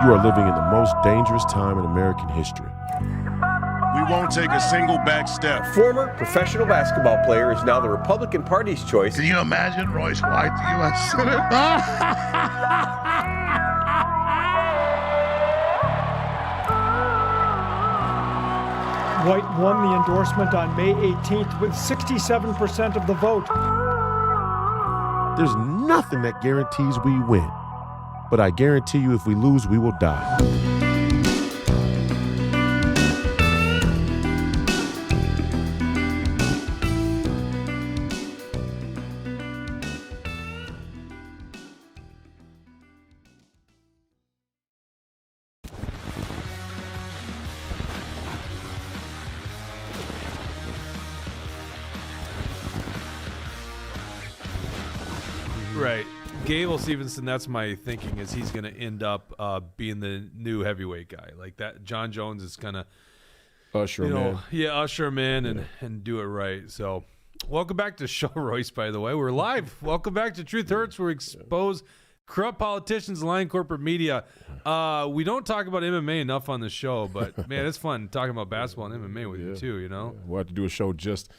You are living in the most dangerous time in American history. We won't take a single back step. Former professional basketball player is now the Republican Party's choice. Can you imagine Royce White, the U.S. Senator? White won the endorsement on May 18th with 67% of the vote. There's nothing that guarantees we win, but I guarantee you if we lose, we will die. Right. Gable Stevenson, that's my thinking, is he's going to end up being the new heavyweight guy. Like that, John Jones is going to Usher him in. Yeah, usher him in and do it right. So, welcome back to the show, Royce, by the way. We're live. Welcome back to Truth Hurts, where we expose corrupt politicians, lying corporate media. We don't talk about MMA enough on the show, but, man, it's fun talking about basketball and MMA with you, too, you know? Yeah. We'll have to do a show just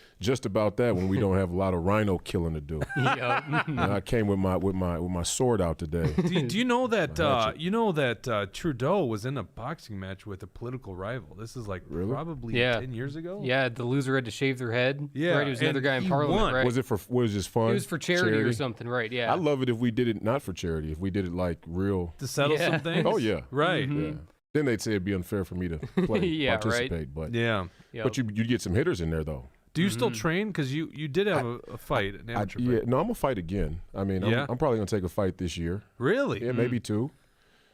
about that when we don't have a lot of rhino killing to do. I came with my sword out today. Do you know that Trudeau was in a boxing match with a political rival? This is like probably 10 years ago. Yeah, the loser had to shave their head. Yeah, right? He was another guy in Parliament. won. Right? Was it just fun? It was for charity or something, right? Yeah. I love it if we did it not for charity. If we did it like real to settle some things. Oh yeah, right. Yeah. Then they'd say it'd be unfair for me to play, participate. But but you get some hitters in there though. Do you still train? Because you did have a fight, an amateur fight. No, I'm gonna fight again. I mean, I'm probably gonna take a fight this year. Really? Yeah, maybe two.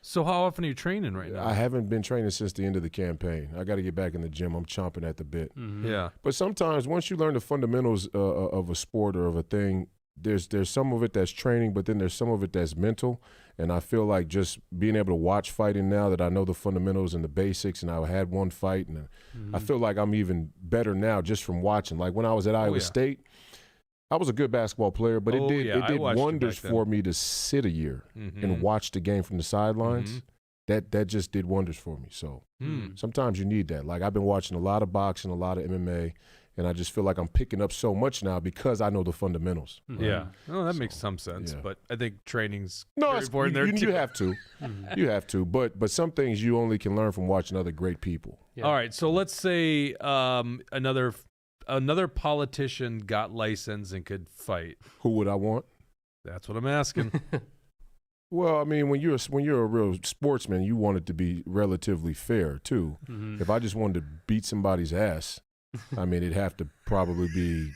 So how often are you training right now? I haven't been training since the end of the campaign. I got to get back in the gym. I'm chomping at the bit. Yeah. But sometimes once you learn the fundamentals of a sport or of a thing, there's some of it that's training, but then there's some of it that's mental. And I feel like just being able to watch fighting now that I know the fundamentals and the basics, and I had one fight, and I feel like I'm even better now just from watching. Like when I was at Iowa State, I was a good basketball player, but it did wonders for me to sit a year and watch the game from the sidelines. That just did wonders for me. So sometimes you need that. Like I've been watching a lot of boxing, a lot of MMA, and I just feel like I'm picking up so much now because I know the fundamentals. Yeah. Oh, that makes some sense. Yeah. But I think training's very important there too. You have to. You have to. But some things you only can learn from watching other great people. Yeah. All right. So let's say another politician got licensed and could fight. Who would I want? That's what I'm asking. Well, I mean, when you're a real sportsman, you want it to be relatively fair too. If I just wanted to beat somebody's ass, I mean, it'd have to probably be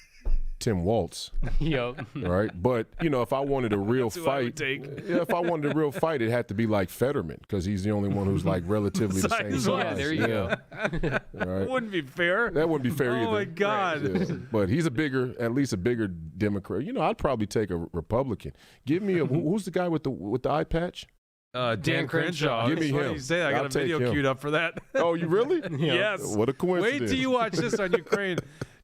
Tim Waltz. Yep. Right? But, if I wanted a real fight, if I wanted a real fight, it had to be like Fetterman because he's the only one who's like relatively the same size. Yeah, there you go. Right? That wouldn't be fair. That wouldn't be fair either. Oh, my God. Right. Yeah. But he's at least a bigger Democrat. I'd probably take a Republican. Give me who's the guy with the eye patch? Dan Crenshaw. Give me him. You say I got a video queued up for that. Oh, you really? Yes. What a coincidence. Wait till you watch this on Ukraine.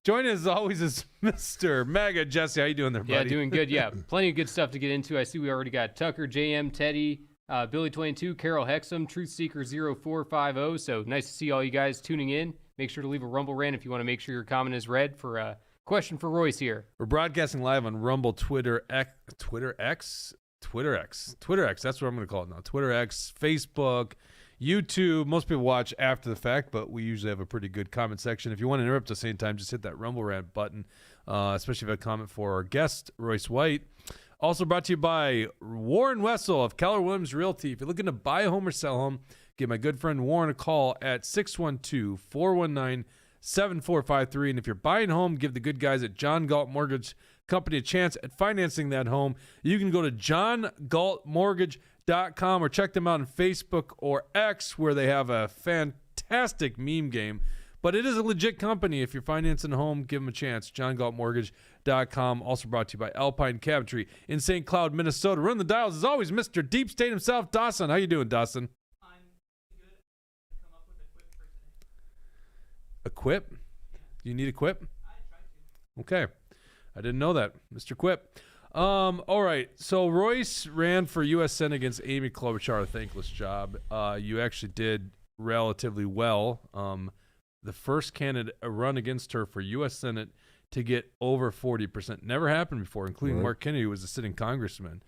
Joining us as always is Mr. MAGA. Jesse, how you doing there, buddy? Yeah, doing good. Yeah, plenty of good stuff to get into. I see we already got Tucker, JM, Teddy, Billy22, Carol Hexum, Truthseeker0450. So nice to see all you guys tuning in. Make sure to leave a Rumble rant if you want to make sure your comment is read for a question for Royce here. We're broadcasting live on Rumble, Twitter X. That's what I'm going to call it now. Twitter X, Facebook, YouTube. Most people watch after the fact, but we usually have a pretty good comment section. If you want to interrupt us anytime, just hit that Rumble rant button, especially if you have a comment for our guest, Royce White. Also brought to you by Warren Wessel of Keller Williams Realty. If you're looking to buy a home or sell a home, give my good friend Warren a call at 612-419-7453. And if you're buying a home, give the good guys at John Galt Mortgage Company a chance at financing that home. You can go to johngaltmortgage.com or check them out on Facebook or X, where they have a fantastic meme game. But it is a legit company. If you're financing a home, give them a chance. johngaltmortgage.com. Also brought to you by Alpine Cabinetry in St. Cloud, Minnesota. Run the dials as always, Mr. Deep State himself, Dawson. How you doing, Dawson? I'm good. I come up with a quip for today. A quip? You need a quip? I tried to. Okay. I didn't know that, Mr. Quip. All right. So Royce ran for U.S. Senate against Amy Klobuchar, a thankless job. You actually did relatively well. The first candidate run against her for U.S. Senate to get over 40%. Never happened before, including Mark Kennedy, who was a sitting congressman.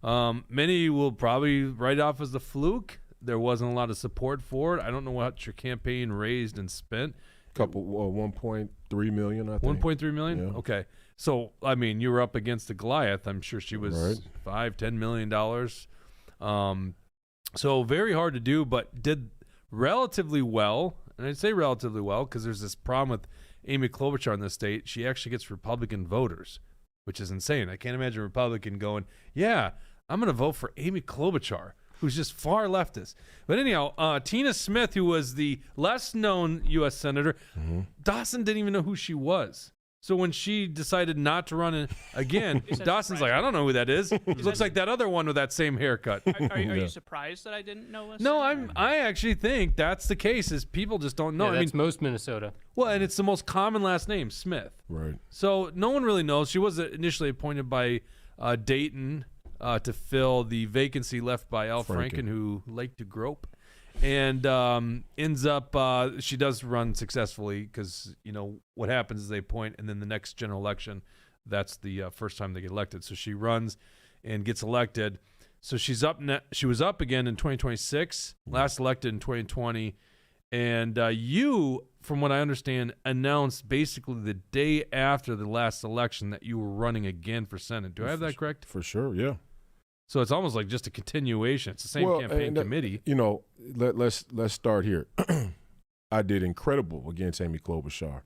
Many will probably write off as a fluke. There wasn't a lot of support for it. I don't know what your campaign raised and spent. Couple 1.3 million, I think. 1.3 million? Yeah. Okay. So, I mean, you were up against a Goliath. I'm sure she was $5-10 million. So very hard to do, but did relatively well. And I'd say relatively well because there's this problem with Amy Klobuchar in this state. She actually gets Republican voters, which is insane. I can't imagine a Republican going, yeah, I'm going to vote for Amy Klobuchar, who's just far leftist. But anyhow, Tina Smith, who was the less known U.S. Senator, Dawson didn't even know who she was. So when she decided not to run again, Dawson's like, I don't know who that is. Looks like that other one with that same haircut. Are you surprised that I didn't know this? No, I actually think that's the case. Is people just don't know. Yeah, I that's mean, most Minnesota. well, and it's the most common last name, Smith. Right. So no one really knows. She was initially appointed by Dayton to fill the vacancy left by Al Franken, who liked to grope. And ends up, she does run successfully because, you know, what happens is they appoint, and then the next general election, that's the first time they get elected. So she runs and gets elected. So she's up. She was up again in 2026, last elected in 2020. And you, from what I understand, announced basically the day after the last election that you were running again for Senate. Do I have that correct? For sure, yeah. So it's almost like just a continuation. It's the same campaign committee. You know, let's start here. I did incredible against Amy Klobuchar,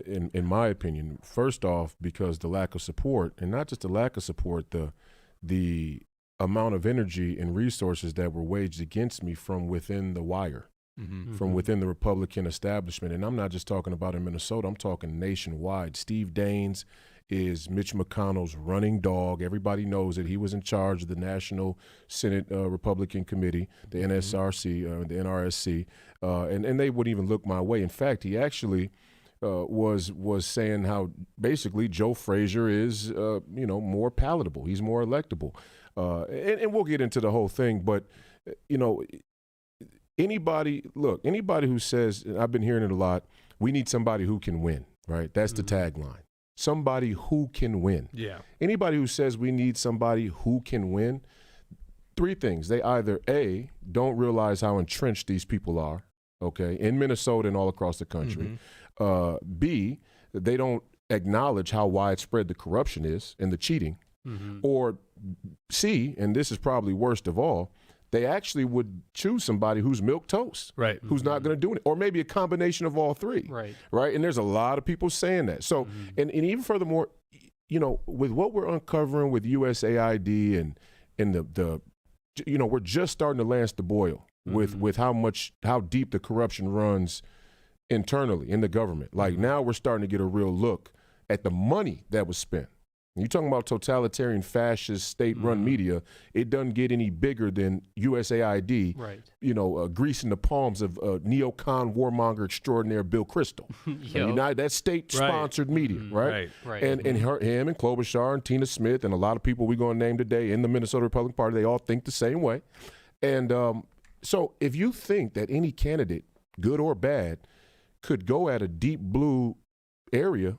in my opinion. First off, because the lack of support, and not just the lack of support, the amount of energy and resources that were waged against me from within the wire, from within the Republican establishment. And I'm not just talking about in Minnesota. I'm talking nationwide. Steve Daines is Mitch McConnell's running dog. Everybody knows that he was in charge of the National Senate Republican Committee, the NSRC, the NRSC, and they wouldn't even look my way. In fact, he actually was saying how basically Joe Frazier is, more palatable. He's more electable, and we'll get into the whole thing. But anybody who says, and I've been hearing it a lot, we need somebody who can win. Right? That's the tagline. Somebody who can win. Yeah. Anybody who says we need somebody who can win, three things. They either A, don't realize how entrenched these people are, okay, in Minnesota and all across the country. B, they don't acknowledge how widespread the corruption is and the cheating. Or C, and this is probably worst of all, they actually would choose somebody who's milquetoast, right? Who's not going to do it, or maybe a combination of all three, right? And there's a lot of people saying that. So, and even furthermore, with what we're uncovering with USAID and the we're just starting to lance the boil with how deep the corruption runs internally in the government. Like now, we're starting to get a real look at the money that was spent. You're talking about totalitarian, fascist, state-run media. It doesn't get any bigger than USAID, greasing the palms of neocon warmonger extraordinaire Bill Kristol. That's state-sponsored media, right? And him and Klobuchar and Tina Smith and a lot of people we're going to name today in the Minnesota Republican Party, they all think the same way. And so if you think that any candidate, good or bad, could go at a deep blue area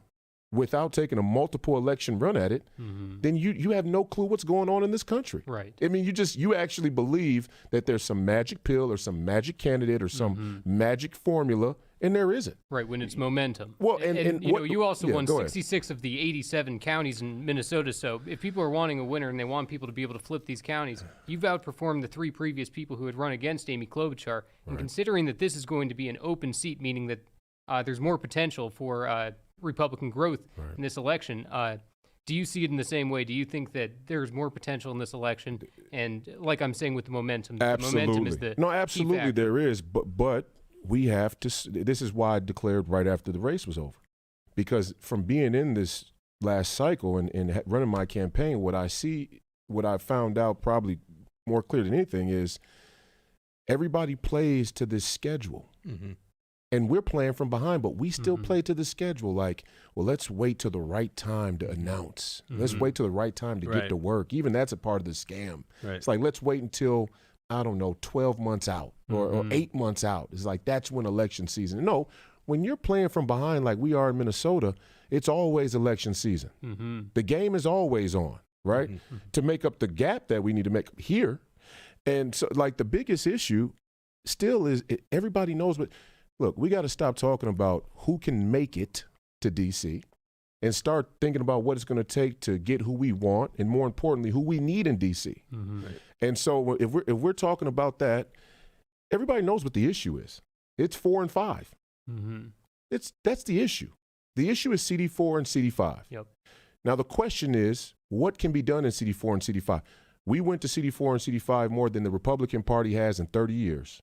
without taking a multiple election run at it, then you have no clue what's going on in this country. Right. I mean, you actually believe that there's some magic pill or some magic candidate or some magic formula, and there isn't. Right, when it's momentum. Well, you also won 66 of the 87 counties in Minnesota, so if people are wanting a winner and they want people to be able to flip these counties, you've outperformed the three previous people who had run against Amy Klobuchar. And considering that this is going to be an open seat, meaning that there's more potential for Republican growth in this election. Do you see it in the same way? Do you think that there's more potential in this election? And like I'm saying with the momentum, absolutely. The momentum is the absolutely key factor. There is, but we have to. This is why I declared right after the race was over, because from being in this last cycle and running my campaign, what I found out probably more clear than anything is everybody plays to this schedule. And we're playing from behind, but we still play to the schedule. Like, well, let's wait till the right time to announce. Let's wait till the right time to get to work. Even that's a part of the scam. Right. It's like, let's wait until, I don't know, 12 months out or 8 months out. It's like, that's when election season. No, when you're playing from behind like we are in Minnesota, it's always election season. The game is always on, right? To make up the gap that we need to make here. And so, like, the biggest issue still is everybody knows, but look, we got to stop talking about who can make it to D.C. and start thinking about what it's going to take to get who we want, and more importantly, who we need in D.C. Right. And so if we're talking about that, everybody knows what the issue is. It's 4 and 5. That's the issue. The issue is CD4 and CD5. Yep. Now the question is, what can be done in CD4 and CD5? We went to CD4 and CD5 more than the Republican Party has in 30 years.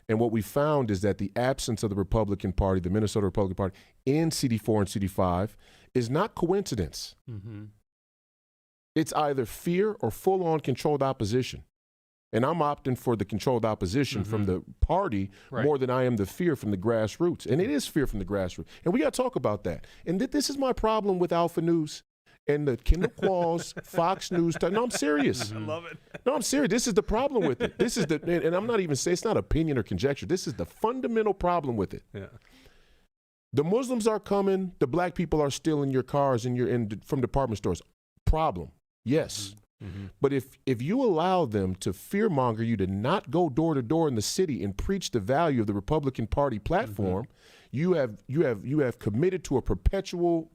And what we found is that the absence of the Republican Party, the Minnesota Republican Party, in CD4 and CD5 is not coincidence. It's either fear or full-on controlled opposition. And I'm opting for the controlled opposition from the party more than I am the fear from the grassroots. And it is fear from the grassroots. And we got to talk about that. And this is my problem with Alpha News and the Kendall Qualls, Fox News. No, I'm serious. I love it. No, I'm serious. This is the problem with it. This is and I'm not even saying it's not opinion or conjecture. This is the fundamental problem with it. Yeah. The Muslims are coming. The black people are stealing your cars from department stores. Problem. Yes. But if you allow them to fearmonger you to not go door to door in the city and preach the value of the Republican Party platform, you have committed to a perpetual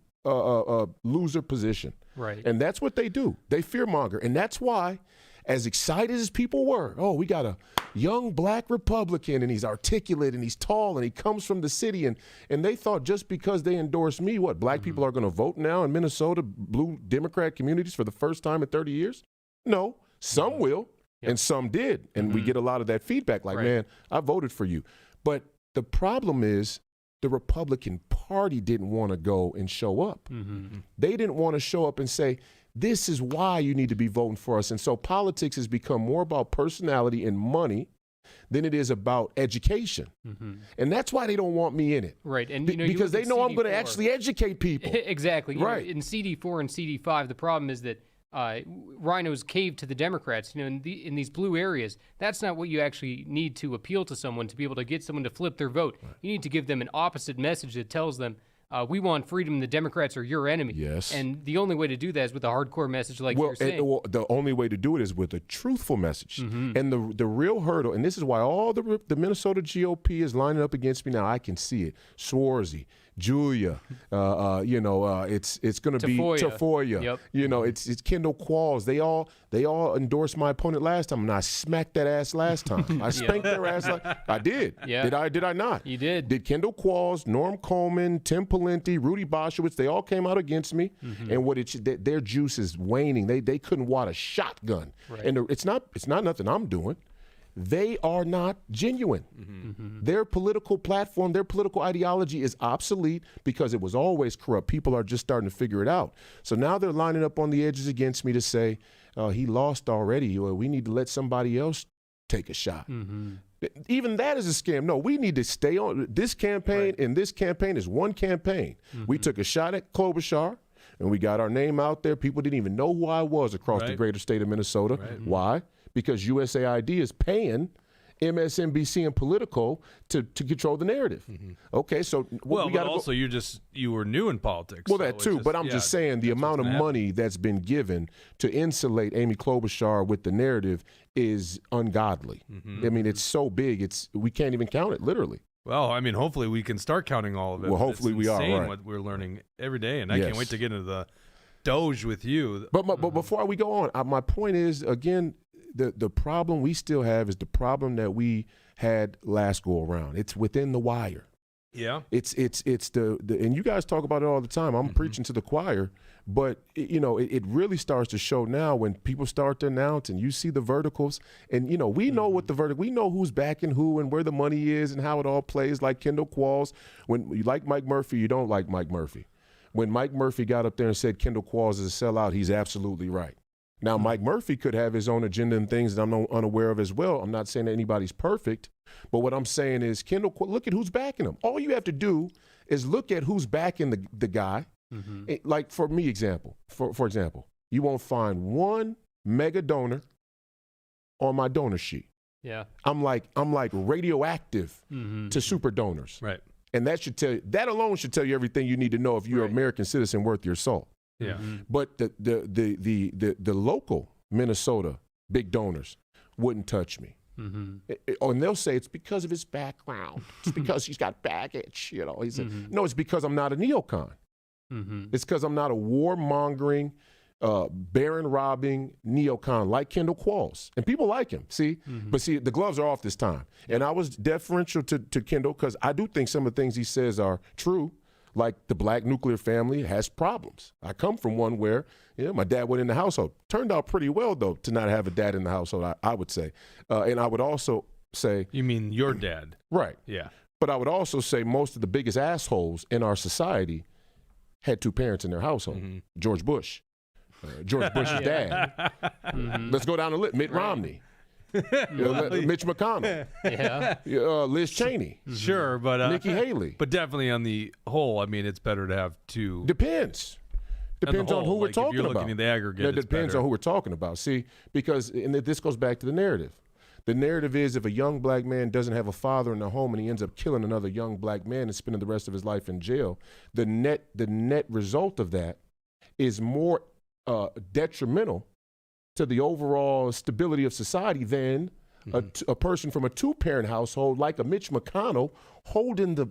loser position. Right. And that's what they do. They fearmonger. And that's why, as excited as people were, oh, we got a young black Republican and he's articulate and he's tall and he comes from the city, and they thought just because they endorsed me, what, black people are going to vote now in Minnesota, blue Democrat communities for the first time in 30 years? No, some will, and some did. And we get a lot of that feedback like, man, I voted for you. But the problem is the Republican Party didn't want to go and show up. They didn't want to show up and say, this is why you need to be voting for us. And so politics has become more about personality and money than it is about education. And that's why they don't want me in it. Right. And because they know I'm going to actually educate people. Exactly. Right. In CD4 and CD5, the problem is that rhinos cave to the Democrats. In these blue areas, that's not what you actually need to appeal to someone to be able to get someone to flip their vote. You need to give them an opposite message that tells them, we want freedom. The Democrats are your enemy. Yes. And the only way to do that is with a hardcore message like you're saying. The only way to do it is with a truthful message. And the real hurdle, and this is why all the Minnesota GOP is lining up against me now. I can see it. Swarzy, Julia, it's going to be Tafoya. Yep. It's Kendall Qualls. They all endorsed my opponent last time, and I smacked that ass last time. I spanked their ass. I did. Yeah. Did I not? You did. Did Kendall Qualls, Norm Coleman, Tim Pawlenty, Rudy Boschowitz, they all came out against me, and their juice is waning. They couldn't wad a shotgun. Right. And it's not nothing I'm doing. They are not genuine. Their political platform, their political ideology is obsolete because it was always corrupt. People are just starting to figure it out. So now they're lining up on the edges against me to say, he lost already. We need to let somebody else take a shot. Even that is a scam. No, we need to stay on this campaign, and this campaign is one campaign. We took a shot at Klobuchar, and we got our name out there. People didn't even know who I was across the greater state of Minnesota. Why? Because USAID is paying MSNBC and Politico to control the narrative. Okay, so you were new in politics. Well, that too, but I'm just saying the amount of money that's been given to insulate Amy Klobuchar with the narrative is ungodly. I mean, it's so big, we can't even count it, literally. Well, I mean, hopefully we can start counting all of it. Well, hopefully we are, right. What we're learning every day, and I can't wait to get into the Doge with you. But before we go on, my point is, again, the problem we still have is the problem that we had last go around. It's within the wire. Yeah. It's the and you guys talk about it all the time. I'm preaching to the choir, but it really starts to show now when people start to announce and you see the verticals, and we know what the vertical, we know who's backing who and where the money is and how it all plays, like Kendall Qualls. When you like Mike Murphy, you don't like Mike Murphy. When Mike Murphy got up there and said Kendall Qualls is a sellout, he's absolutely right. Now, Mike Murphy could have his own agenda and things that I'm unaware of as well. I'm not saying that anybody's perfect, but what I'm saying is, Kendall, look at who's backing him. All you have to do is look at who's backing the guy. Like for me, for example, you won't find one mega donor on my donor sheet. Yeah. I'm like radioactive to super donors. Right. And that alone should tell you everything you need to know if you're an American citizen worth your salt. Yeah. But the local Minnesota big donors wouldn't touch me. And they'll say it's because of his background. It's because he's got baggage. You know, no, it's because I'm not a neocon. It's because I'm not a warmongering, baron robbing neocon like Kendall Qualls. And people like him, see? But see, the gloves are off this time. And I was deferential to Kendall because I do think some of the things he says are true. Like the black nuclear family has problems. I come from one where, my dad went in the household. Turned out pretty well, though, to not have a dad in the household, I would say. And I would also say... You mean your dad? Right. Yeah. But I would also say most of the biggest assholes in our society had two parents in their household. George Bush. George Bush's dad. Let's go down the list. Mitt Romney. Mitch McConnell. Liz Cheney. Sure, but Nikki Haley. But definitely on the whole, I mean, it's better to have two. Depends on who we're talking if you're about. Looking at the aggregate, It depends on who we're talking about. See, because this goes back to the narrative. The narrative is if a young black man doesn't have a father in the home and he ends up killing another young black man and spending the rest of his life in jail, the net result of that is more detrimental to the overall stability of society than a person from a two-parent household like a Mitch McConnell holding the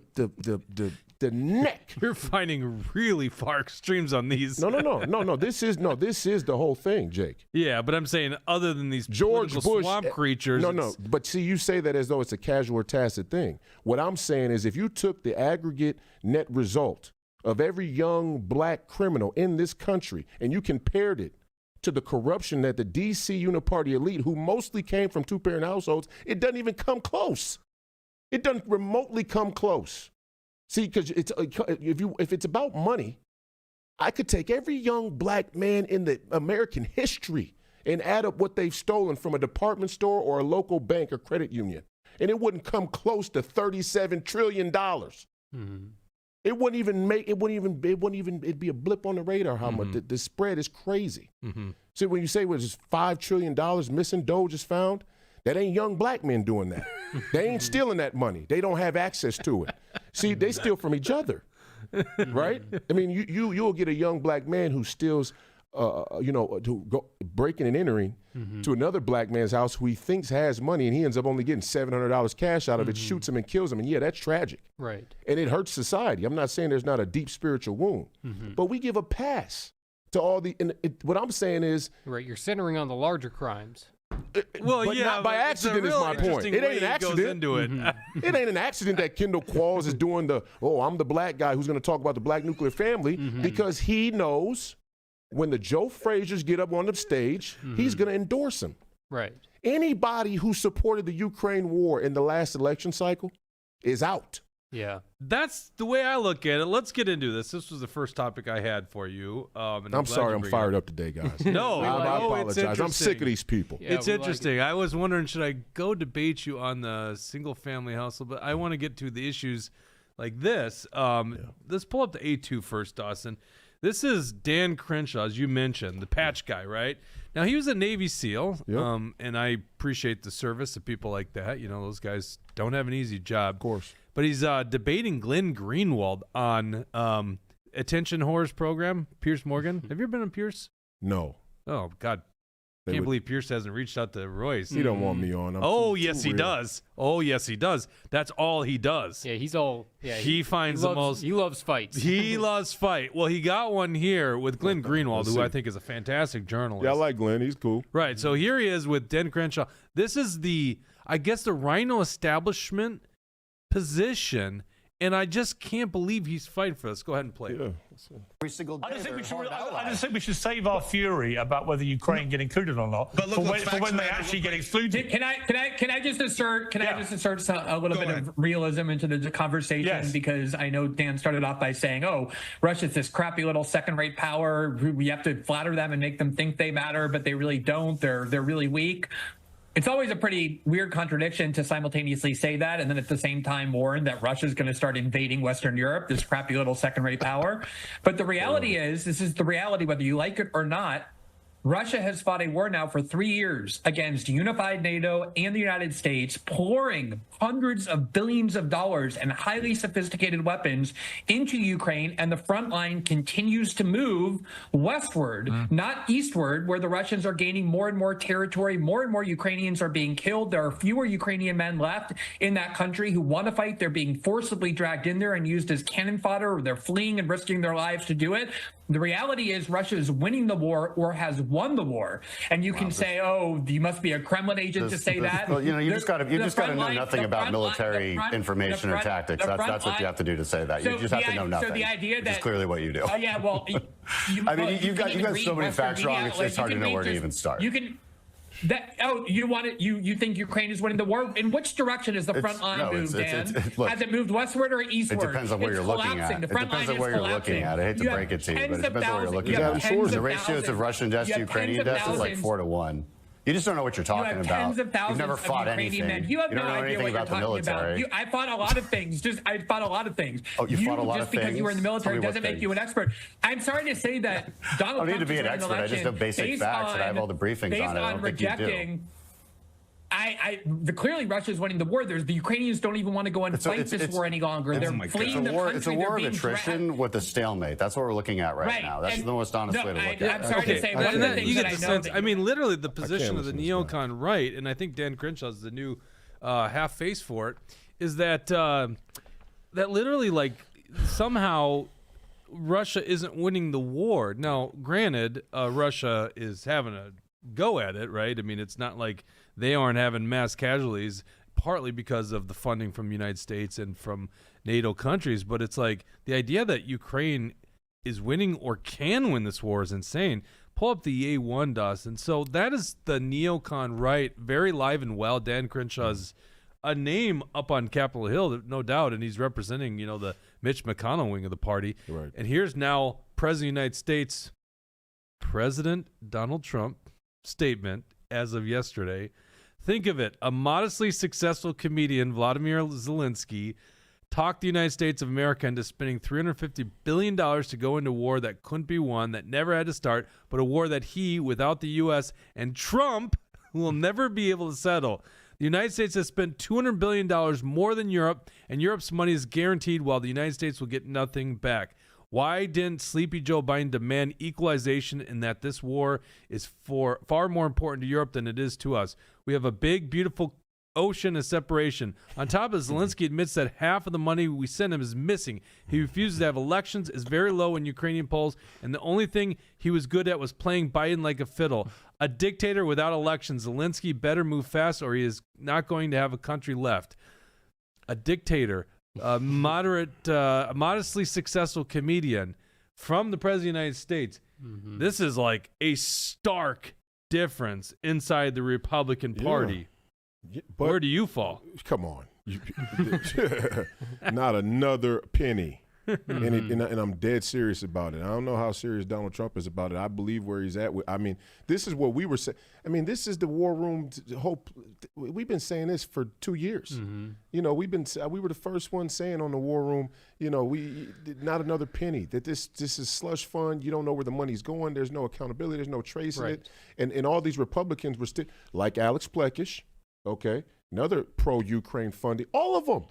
neck. You're finding really far extremes on these. No. This is the whole thing, Jake. Yeah, but I'm saying other than these George Bush swamp creatures. No. But see, you say that as though it's a casual or tacit thing. What I'm saying is if you took the aggregate net result of every young black criminal in this country and you compared it to the corruption that the D.C. uniparty elite, who mostly came from two-parent households, it doesn't even come close. It doesn't remotely come close. See, because if it's about money, I could take every young black man in the American history and add up what they've stolen from a department store or a local bank or credit union, and it wouldn't come close to $37 trillion. It wouldn't even, it'd be a blip on the radar how much the spread is crazy. So when you say there's $5 trillion missing, Doge is found, that ain't young black men doing that. They ain't stealing that money. They don't have access to it. See, they steal from each other, right? I mean, you'll get a young black man who steals, to go breaking and entering to another black man's house who he thinks has money, and he ends up only getting $700 cash out of it, shoots him and kills him, and yeah, that's tragic. Right. And it hurts society. I'm not saying there's not a deep spiritual wound, but we give a pass to all the. What I'm saying is, right, you're centering on the larger crimes. Well, but yeah, not by accident is my point. It ain't an accident. It ain't an accident that Kendall Qualls is doing I'm the black guy who's going to talk about the black nuclear family because he knows when the Joe Frazier's get up on the stage, he's going to endorse him. Right. Anybody who supported the Ukraine war in the last election cycle is out. Yeah. That's the way I look at it. Let's get into this. This was the first topic I had for you. And I'm sorry I'm fired up today, guys. No, I it's apologize. I'm sick of these people. Yeah, it's interesting. I was wondering, should I go debate you on the single-family household? But I want to get to the issues like this. Let's pull up the A2 first, Dawson. This is Dan Crenshaw, as you mentioned, the patch guy, right? Now, he was a Navy SEAL, and I appreciate the service of people like that. You know, those guys don't have an easy job. Of course. But he's debating Glenn Greenwald on Attention Whores program, Pierce Morgan. Have you ever been on Pierce? No. Oh, God. Can't believe Pierce hasn't reached out to Royce. He don't want me on. Yes, he does. Oh, yes, he does. That's all he does. Yeah, he's all. Yeah, he finds the most. He loves fights. He loves fight. Well, he got one here with Glenn Greenwald, who I think is a fantastic journalist. Yeah, I like Glenn. He's cool. Right. So here he is with Dan Crenshaw. This is the Rhino establishment position And I just can't believe he's fighting for this. Go ahead and play it. Every single day. I just think we should save our fury about whether Ukraine get included or not for when they actually get excluded. Can I just assert a little bit of realism into the conversation? Yes. Because I know Dan started off by saying, "Oh, Russia's this crappy little second-rate power. We have to flatter them and make them think they matter, but they really don't. They're really weak." It's always a pretty weird contradiction to simultaneously say that and then at the same time warn that Russia's going to start invading Western Europe, this crappy little second-rate power. But the reality is, this is the reality whether you like it or not, Russia has fought a war now for 3 years against unified NATO and the United States, pouring hundreds of billions of dollars and highly sophisticated weapons into Ukraine, and the front line continues to move westward, not eastward, where the Russians are gaining more and more territory. More and more Ukrainians are being killed. There are fewer Ukrainian men left in that country who want to fight. They're being forcibly dragged in there and used as cannon fodder, or they're fleeing and risking their lives to do it. The reality is Russia is winning the war or has won the war. And you can say, oh, you must be a Kremlin agent to say that. Well, you just got to know nothing about military information or tactics. That's what you have to do to say that. You just have to know nothing. So the idea that, which is clearly what you do. Yeah, well, I mean, you've got so many facts wrong. It's hard to know where to even start. You can. You think Ukraine is winning the war? In which direction is the front line moved, Dan? Has it moved westward or eastward? It depends on where you're looking at. The front line is collapsing. I hate to break it to you, but it depends on where you're looking at. The ratios of Russian deaths to Ukrainian deaths is like 4 to 1. You just don't know what you're talking about. You've never fought anything. You have don't no know idea anything what about you're the talking military. about. I fought a lot of things. I fought a lot of things. Oh, you fought a lot of things? Just because you were in the military doesn't make you an expert. I'm sorry to say that Donald Trump I need to be an expert. I just know basic facts and I have all the briefings on it. I don't think you do. Clearly Russia is winning the war. The Ukrainians don't even want to go and fight this war any longer. They're fleeing the country. It's a war of attrition with a stalemate. That's what we're looking at right now. That's the most honest way to look at it. I'm sorry to say, one of the things that I know. I mean, literally the position of the neocon right, and I think Dan Crenshaw is the new half face for it, is that that literally like somehow Russia isn't winning the war. Now, granted, Russia is having a go at it, right? I mean, it's not like they aren't having mass casualties, partly because of the funding from the United States and from NATO countries, but it's like the idea that Ukraine is winning or can win this war is insane. Pull up the A1, Dawson. So that is the neocon right, very live and well. Dan Crenshaw's a name up on Capitol Hill, no doubt, and he's representing, the Mitch McConnell wing of the party. Right. And here's now President of the United States, President Donald Trump, statement as of yesterday. Think of it. A modestly successful comedian, Vladimir Zelensky, talked the United States of America into spending $350 billion to go into war that couldn't be won, that never had to start, but a war that he, without the U.S. and Trump, will never be able to settle. The United States has spent $200 billion more than Europe, and Europe's money is guaranteed while the United States will get nothing back. Why didn't Sleepy Joe Biden demand equalization in that this war is far more important to Europe than it is to us? We have a big, beautiful ocean of separation. On top of Zelensky admits that half of the money we send him is missing. He refuses to have elections, is very low in Ukrainian polls, and the only thing he was good at was playing Biden like a fiddle. A dictator without elections. Zelensky better move fast or he is not going to have a country left. A dictator. A modestly successful comedian from the President of the United States. Mm-hmm. This is like a stark difference inside the Republican Party. Yeah, but where do you fall? Come on. Not another penny. And I'm dead serious about it. I don't know how serious Donald Trump is about it. I believe where he's at. I mean, this is what we were saying. I mean, this is the war room hope. We've been saying this for 2 years. Mm-hmm. We were the first ones saying on the war room, we not another penny. That this is slush fund. You don't know where the money's going. There's no accountability. There's no tracing it. And all these Republicans were still like Alex Plekish, okay, another pro-Ukraine funding. All of them.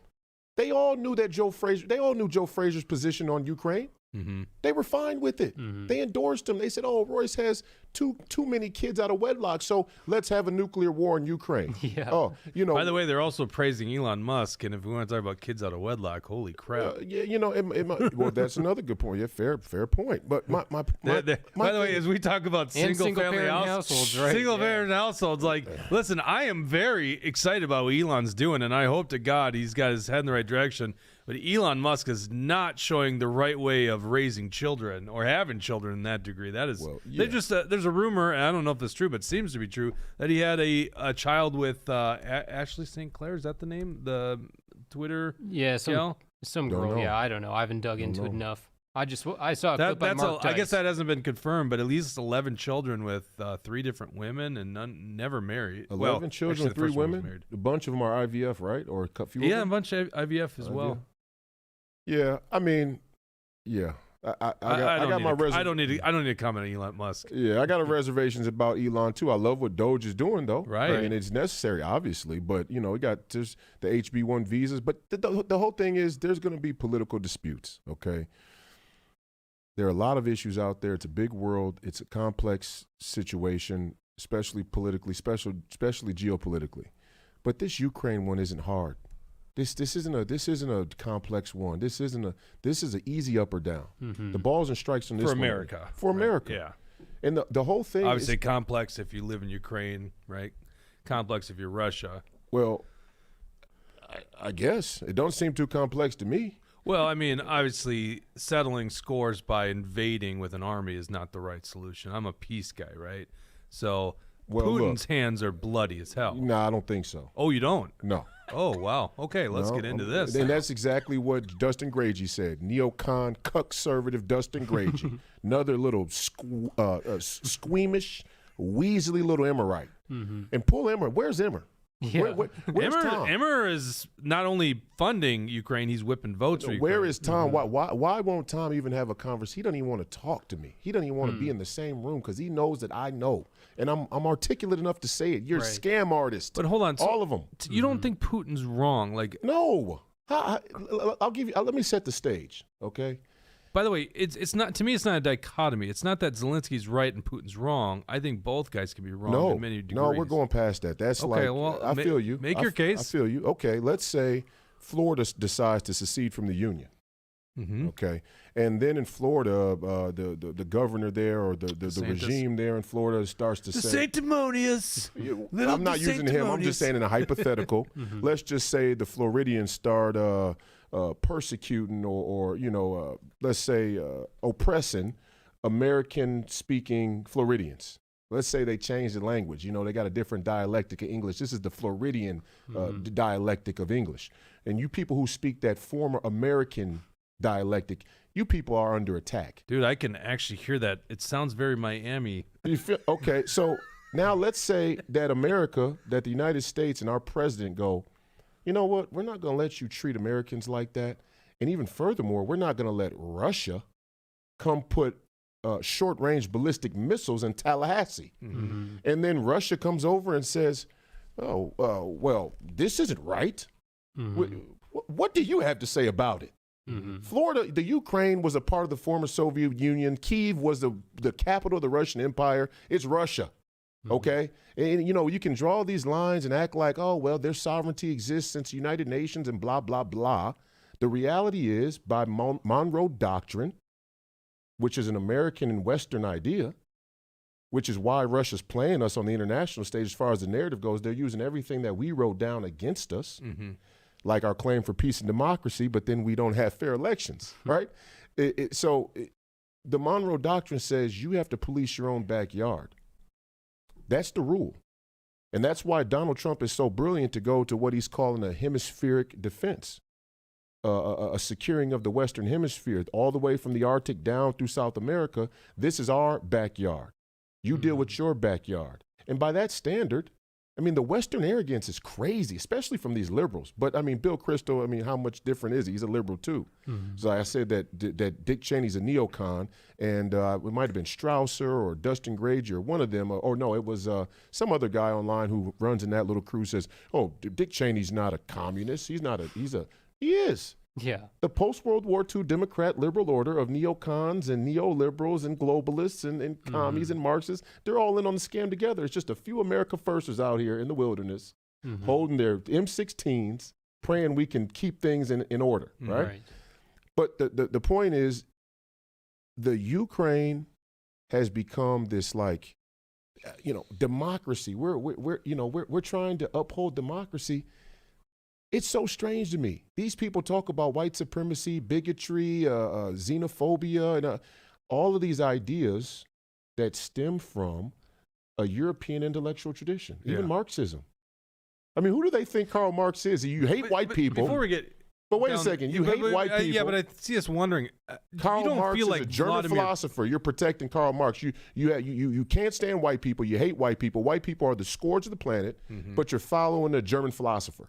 They all knew Joe Frazier's position on Ukraine. Mm-hmm. They were fine with it. Mm-hmm. They endorsed him. They said, "Oh, Royce has too many kids out of wedlock, so let's have a nuclear war in Ukraine." Yeah. Oh, By the way, they're also praising Elon Musk, and if we want to talk about kids out of wedlock, holy crap! Well, that's another good point. Yeah, fair point. But my by the way, as we talk about single family households, right? Single parent households, like, listen, I am very excited about what Elon's doing, and I hope to God he's got his head in the right direction. But Elon Musk is not showing the right way of raising children or having children in that degree. That is, they just there's a rumor, and I don't know if that's true, but it seems to be true, that he had a child with Ashley St. Clair. Is that the name? The Twitter? Yeah, some girl. Yeah, I don't know. I haven't dug into it enough. I saw a clip by Mark Dice. I guess that hasn't been confirmed, but at least 11 children with 3 different women and none never married. 11 children, actually, 3 women. A bunch of them are IVF, right? Or a few. Yeah, a bunch of IVF as well. Yeah, I mean, yeah. I got my reservations. I don't need to comment on Elon Musk. Yeah, I got reservations about Elon too. I love what Doge is doing though. Right. And it's necessary, obviously. But we got just the HB1 visas. But the whole thing is there's going to be political disputes. Okay. There are a lot of issues out there. It's a big world. It's a complex situation, especially politically, especially geopolitically. But this Ukraine one isn't hard. This isn't a complex one. This is an easy up or down. Mm-hmm. The balls and strikes on this for one. America. For America. Yeah. And the whole thing obviously complex if you live in Ukraine, right? Complex if you're Russia. Well, I guess it don't seem too complex to me. Well, I mean, obviously, settling scores by invading with an army is not the right solution. I'm a peace guy, right? So Putin's hands are bloody as hell. No, I don't think so. Oh, you don't? No. Oh, wow. Okay, let's get into this. And that's exactly what Dustin Gragey said. Neocon, conservative Dustin Gragey. Another little squeamish, weaselly little Emmerite. Mm-hmm. And pull Emmer. Where's Emmer? Yeah. Where's Tom? Emmer is not only funding Ukraine, he's whipping votes for Ukraine. Where is Tom? Mm-hmm. Why won't Tom even have a conversation? He doesn't even want to talk to me. He doesn't even want to be in the same room because he knows that I know. And I'm articulate enough to say it. You're a scam artist. But hold on. All of them. You don't think Putin's wrong? No. I'll give you. Let me set the stage, okay? By the way, it's not, to me, it's not a dichotomy. It's not that Zelensky's right and Putin's wrong. I think both guys can be wrong in many degrees. No, we're going past that. That's okay, well, I feel you. Make your case. I feel you. Okay, let's say Florida decides to secede from the Union. Mm-hmm. Okay, and then in Florida, the governor there or the regime there in Florida starts to say sanctimonious. I'm not using him. I'm just saying in a hypothetical. Mm-hmm. Let's just say the Floridians start persecuting or let's say oppressing American-speaking Floridians. Let's say they change the language. They got a different dialectic of English. This is the Floridian dialectic of English. And you people who speak that former American dialectic, you people are under attack. Dude, I can actually hear that. It sounds very Miami. You feel okay? So now let's say that that the United States and our president go, you know what? We're not going to let you treat Americans like that. And even furthermore, we're not going to let Russia come put short-range ballistic missiles in Tallahassee. Mm-hmm. And then Russia comes over and says, well, this isn't right. Mm-hmm. What do you have to say about it? Mm-hmm. Florida, the Ukraine was a part of the former Soviet Union. Kyiv was the capital of the Russian Empire. It's Russia. Okay? And, you can draw these lines and act like, oh, well, their sovereignty exists since the United Nations and blah, blah, blah. The reality is, by Monroe Doctrine, which is an American and Western idea, which is why Russia's playing us on the international stage as far as the narrative goes, they're using everything that we wrote down against us, like our claim for peace and democracy, but then we don't have fair elections, right? So the Monroe Doctrine says you have to police your own backyard. That's the rule. And that's why Donald Trump is so brilliant to go to what he's calling a hemispheric defense, a securing of the Western Hemisphere, all the way from the Arctic down through South America. This is our backyard. You deal with your backyard. And by that standard, I mean, the Western arrogance is crazy, especially from these liberals. But, I mean, Bill Kristol, how much different is he? He's a liberal, too. Mm-hmm. So I said that Dick Cheney's a neocon, and it might have been Strausser or Dustin Gragey or one of them. Or no, it was some other guy online who runs in that little crew says, oh, Dick Cheney's not a communist. He is. Yeah. The post-World War II Democrat liberal order of neocons and neoliberals and globalists and commies and Marxists, they're all in on the scam together. It's just a few America firsters out here in the wilderness holding their M16s, praying we can keep things in order, right? But the point is, the Ukraine has become this democracy. We're trying to uphold democracy. It's so strange to me. These people talk about white supremacy, bigotry, xenophobia, and all of these ideas that stem from a European intellectual tradition, even Marxism. I mean, who do they think Karl Marx is? You hate white people. Before we get... But wait a second. You hate white people. Yeah, but I see us wondering. Karl Marx is a German philosopher. You're protecting Karl Marx. You can't stand white people. You hate white people. White people are the scourge of the planet, but you're following a German philosopher.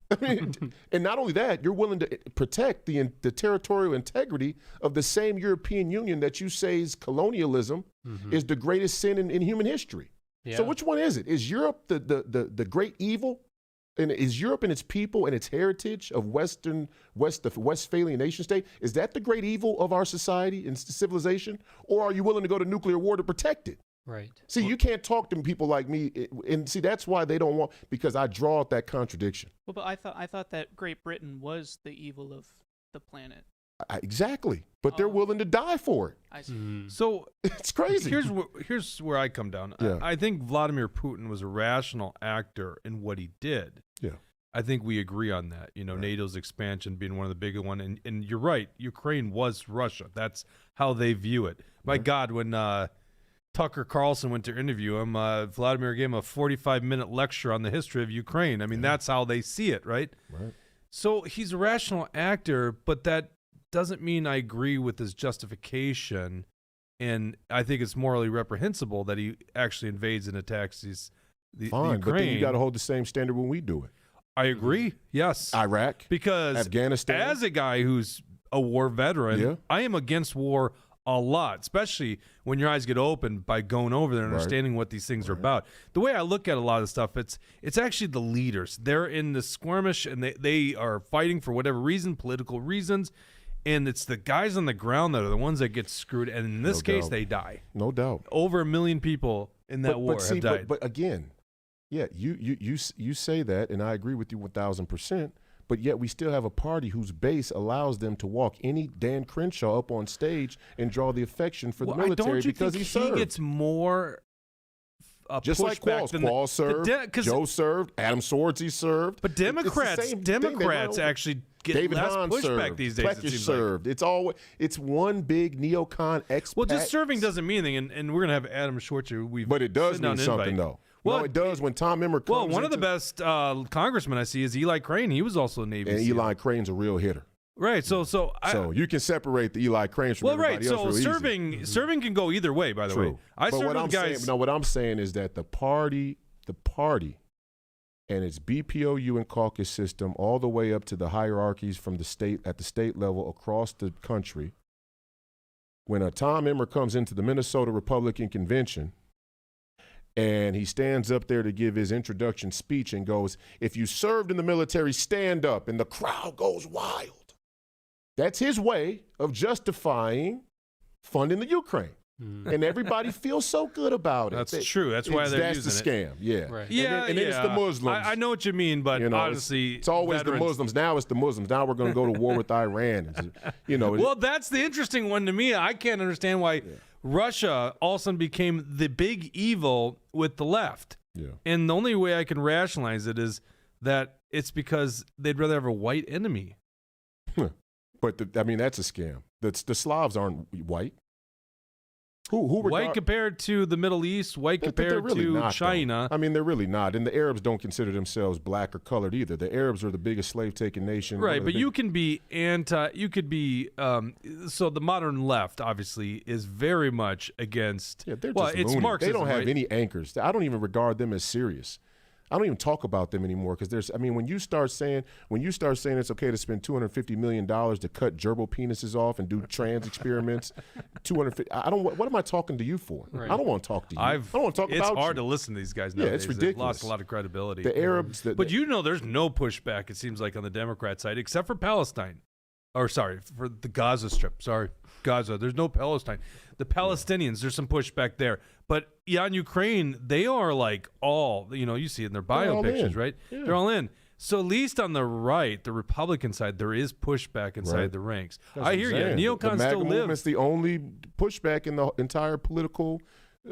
I mean, and not only that, you're willing to protect the territorial integrity of the same European Union that you say is colonialism is the greatest sin in human history. Yeah. So which one is it? Is Europe the great evil? And is Europe and its people and its heritage of the Westphalian nation state, is that the great evil of our society and civilization? Or are you willing to go to nuclear war to protect it? Right. See, you can't talk to people like me, and see, that's why they don't want, because I draw out that contradiction. Well, but I thought that Great Britain was the evil of the planet. Exactly, but they're willing to die for it. I see. So it's crazy. Here's where I come down. Yeah. I think Vladimir Putin was a rational actor in what he did. Yeah. I think we agree on that. You know, right. NATO's expansion being one of the bigger one, and you're right. Ukraine was Russia. That's how they view it. My God, when Tucker Carlson went to interview him, Vladimir gave him a 45-minute lecture on the history of Ukraine. I mean, that's how they see it, right? Right. So he's a rational actor, but that doesn't mean I agree with his justification, and I think it's morally reprehensible that he actually invades and attacks the Ukraine. But then you got to hold the same standard when we do it. I agree. Yes. Iraq, because Afghanistan. As a guy who's a war veteran, I am against war a lot, especially when your eyes get opened by going over there and understanding what these things are about. The way I look at a lot of stuff, it's actually the leaders. They're in the skirmish, and they are fighting for whatever reason, political reasons, and it's the guys on the ground that are the ones that get screwed, and in this case, they die. No doubt. Over 1 million people in that war have died. But again, you say that, and I agree with you 1,000%, but yet we still have a party whose base allows them to walk any Dan Crenshaw up on stage and draw the affection for the military because he served. He gets more just like Qualls served, Joe served, Adam Swordsey served. But Democrats actually get David less Hahn pushback served, these days. Pletcher served. Like. It's one big neocon expat. Well, just serving doesn't mean anything, and we're gonna have Adam Schwarzer. But it does mean something, though. Well, no, it does when Tom Emmer comes. Well, one of the best congressmen I see is Eli Crane. He was also a Navy SEAL. Eli Crane's a real hitter. Right. So you can separate the Eli Cranes from everybody else real easy. Serving can go either way. By the way, I serve with guys. What I'm saying is that the party, and its BPOU and caucus system, all the way up to the hierarchies from the state at the state level across the country. When a Tom Emmer comes into the Minnesota Republican Convention, and he stands up there to give his introduction speech and goes, "If you served in the military, stand up," and the crowd goes wild. That's his way of justifying funding the Ukraine. And everybody feels so good about it. That's true. That's why they're using it. That's the scam. Yeah. Right. And then it's the Muslims. I know what you mean, but honestly, it's always the Muslims. Now it's the Muslims. Now we're going to go to war with Iran. Well, that's the interesting one to me. I can't understand why Russia all of a sudden became the big evil with the left. Yeah. And the only way I can rationalize it is that it's because they'd rather have a white enemy. But that's a scam. The Slavs aren't white. Who white compared to the Middle East, white compared really to China. Though. They're really not. And the Arabs don't consider themselves black or colored either. The Arabs are the biggest slave-taking nation. Right, but you can be so the modern left, obviously, is very much against, they're just it's loony. Marxism. They don't have any anchors. I don't even regard them as serious. I don't even talk about them anymore because when you start saying it's okay to spend $250 million to cut gerbil penises off and do trans experiments, what am I talking to you for? Right. I don't want to talk to you. I don't want to talk about you. It's hard to listen to these guys nowadays. Yeah, it's ridiculous. They've lost a lot of credibility. The Arabs, but there's no pushback. It seems like on the Democrat side, except for Palestine, for the Gaza Strip. Gaza. There's no Palestine. The Palestinians, there's some pushback there. But on Ukraine, they are like you see it in their bio pictures, right? Yeah. They're all in. So at least on the right, the Republican side, there is pushback inside the ranks. I hear you. Neocons still live. Movement's the only pushback in the entire political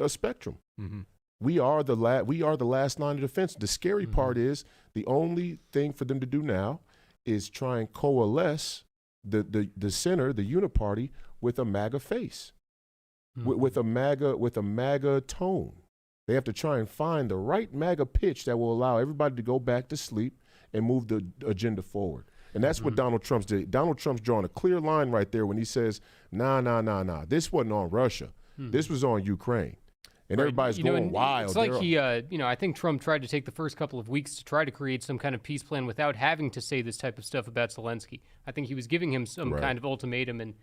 spectrum. Mm-hmm. We are the last line of defense. The scary part is The only thing for them to do now is try and coalesce the center, the uniparty, with a MAGA face, with a MAGA tone. They have to try and find the right MAGA pitch that will allow everybody to go back to sleep and move the agenda forward. And that's what Donald Trump's did. Donald Trump's drawing a clear line right there when he says, nah. This wasn't on Russia. This was on Ukraine. And everybody's going wild. It's like he, I think Trump tried to take the first couple of weeks to try to create some kind of peace plan without having to say this type of stuff about Zelensky. I think he was giving him some kind of ultimatum, and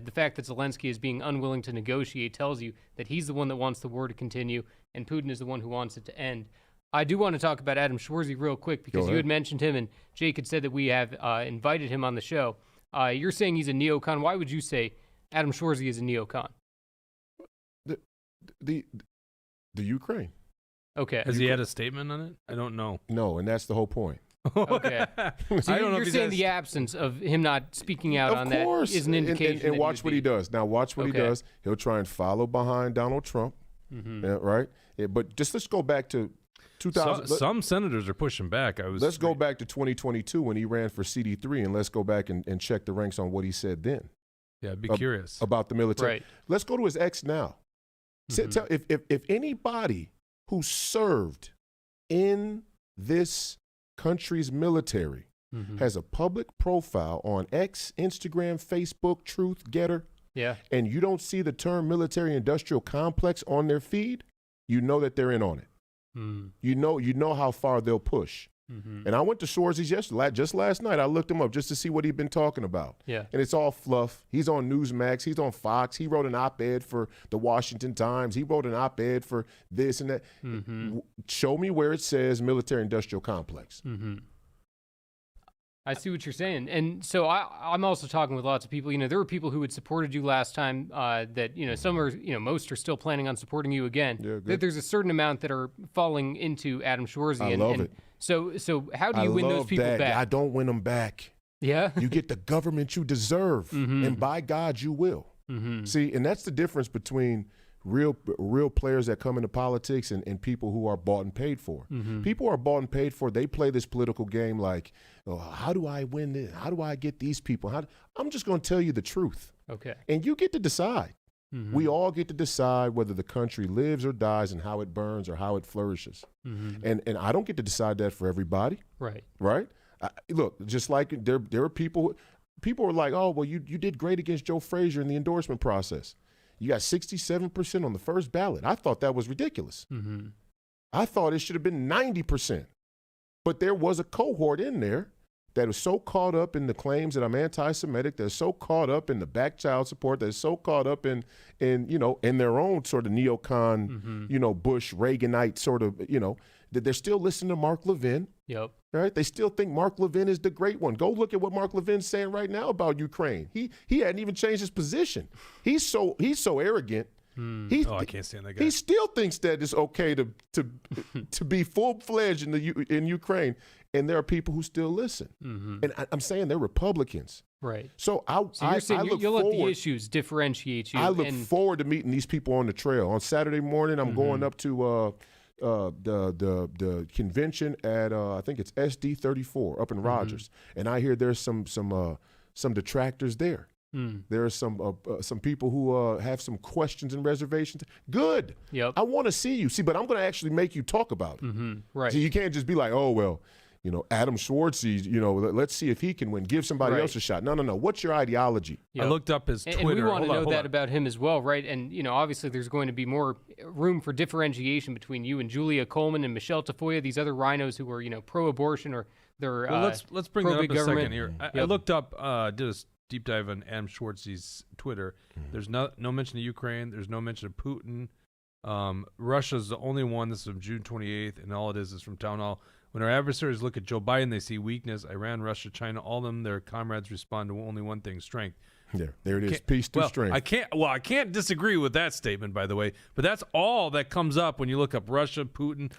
the fact that Zelensky is being unwilling to negotiate tells you that he's the one that wants the war to continue, and Putin is the one who wants it to end. I do want to talk about Adam Schwarzy real quick because you had mentioned him, and Jake had said that we have invited him on the show. You're saying he's a neocon. Why would you say Adam Schwarzy is a neocon? The Ukraine. Okay. Has he had a statement on it? I don't know. No, and that's the whole point. Okay. So I don't know you're if saying the absence of him not speaking out on that is an indication. And watch what he does. Now watch what he does. He'll try and follow behind Donald Trump, right? But just let's go back to 2000. Some senators are pushing back. Let's go back to 2022 when he ran for CD3, and let's go back and check the ranks on what he said then. Yeah, I'd be curious about the military. Right. Let's go to his ex now. If anybody who served in this country's military has a public profile on X, Instagram, Facebook, Truth, Getter, and you don't see the term military-industrial complex on their feed, you know that they're in on it. You know how far they'll push. And I went to Schwarzy's just last night. I looked him up just to see what he'd been talking about. Yeah. And it's all fluff. He's on Newsmax. He's on Fox. He wrote an op-ed for the Washington Times. He wrote an op-ed for this and that. Show me where it says military-industrial complex. I see what you're saying. And so I'm also talking with lots of people. There were people who had supported you last time that, some are, most are still planning on supporting you again. Yeah, there's a certain amount that are falling into Adam Schwarzy. I love it. So how do you win those people back? I don't win them back. Yeah? You get the government you deserve, and by God, you will. See, and that's the difference between real players that come into politics and people who are bought and paid for. People who are bought and paid for, they play this political game like, how do I win this? How do I get these people? I'm just going to tell you the truth. Okay. And you get to decide. We all get to decide whether the country lives or dies and how it burns or how it flourishes. And I don't get to decide that for everybody. Right. Right? Look, just like there are people are like, oh, well, you did great against Joe Frazier in the endorsement process. You got 67% on the first ballot. I thought that was ridiculous. I thought it should have been 90%. But there was a cohort in there that was so caught up in the claims that I'm anti-Semitic, they're so caught up in the back child support, they're so caught up in their own sort of neocon, Bush, Reaganite sort of, that they're still listening to Mark Levin. Yep. Right? They still think Mark Levin is the great one. Go look at what Mark Levin's saying right now about Ukraine. He hadn't even changed his position. He's so arrogant. I can't stand that guy. He still thinks that it's okay to be full-fledged in Ukraine, and there are people who still listen. And I'm saying they're Republicans. Right. So you're saying you'll let the forward. issues differentiate you. I look forward to meeting these people on the trail. On Saturday morning, I'm going up to the convention at I think it's SD 34 up in Rogers, and I hear there's some detractors there. There are some people who have some questions and reservations. Good. Yep. I want to see you. See, but I'm going to actually make you talk about it. Right. So you can't just be like, oh, well, Adam Schwarzy, let's see if he can win. Give somebody else a shot. No. What's your ideology? Yep. I looked up his Twitter. And we want to know that about him as well, right? And, obviously there's going to be more room for differentiation between you and Julia Coleman and Michelle Tafoya, these other rhinos who are, pro-abortion or they're let's bring that up pro-big a government. second here. I looked up, did a deep dive on Adam Schwarzy's Twitter. There's no mention of Ukraine. There's no mention of Putin. Russia's the only one. This is from June 28th, and all it is from Town Hall. When our adversaries look at Joe Biden, they see weakness. Iran, Russia, China, all of them, their comrades respond to only one thing: strength. There it is. Peace through strength. I can't disagree with that statement, by the way. But that's all that comes up when you look up Russia, Putin,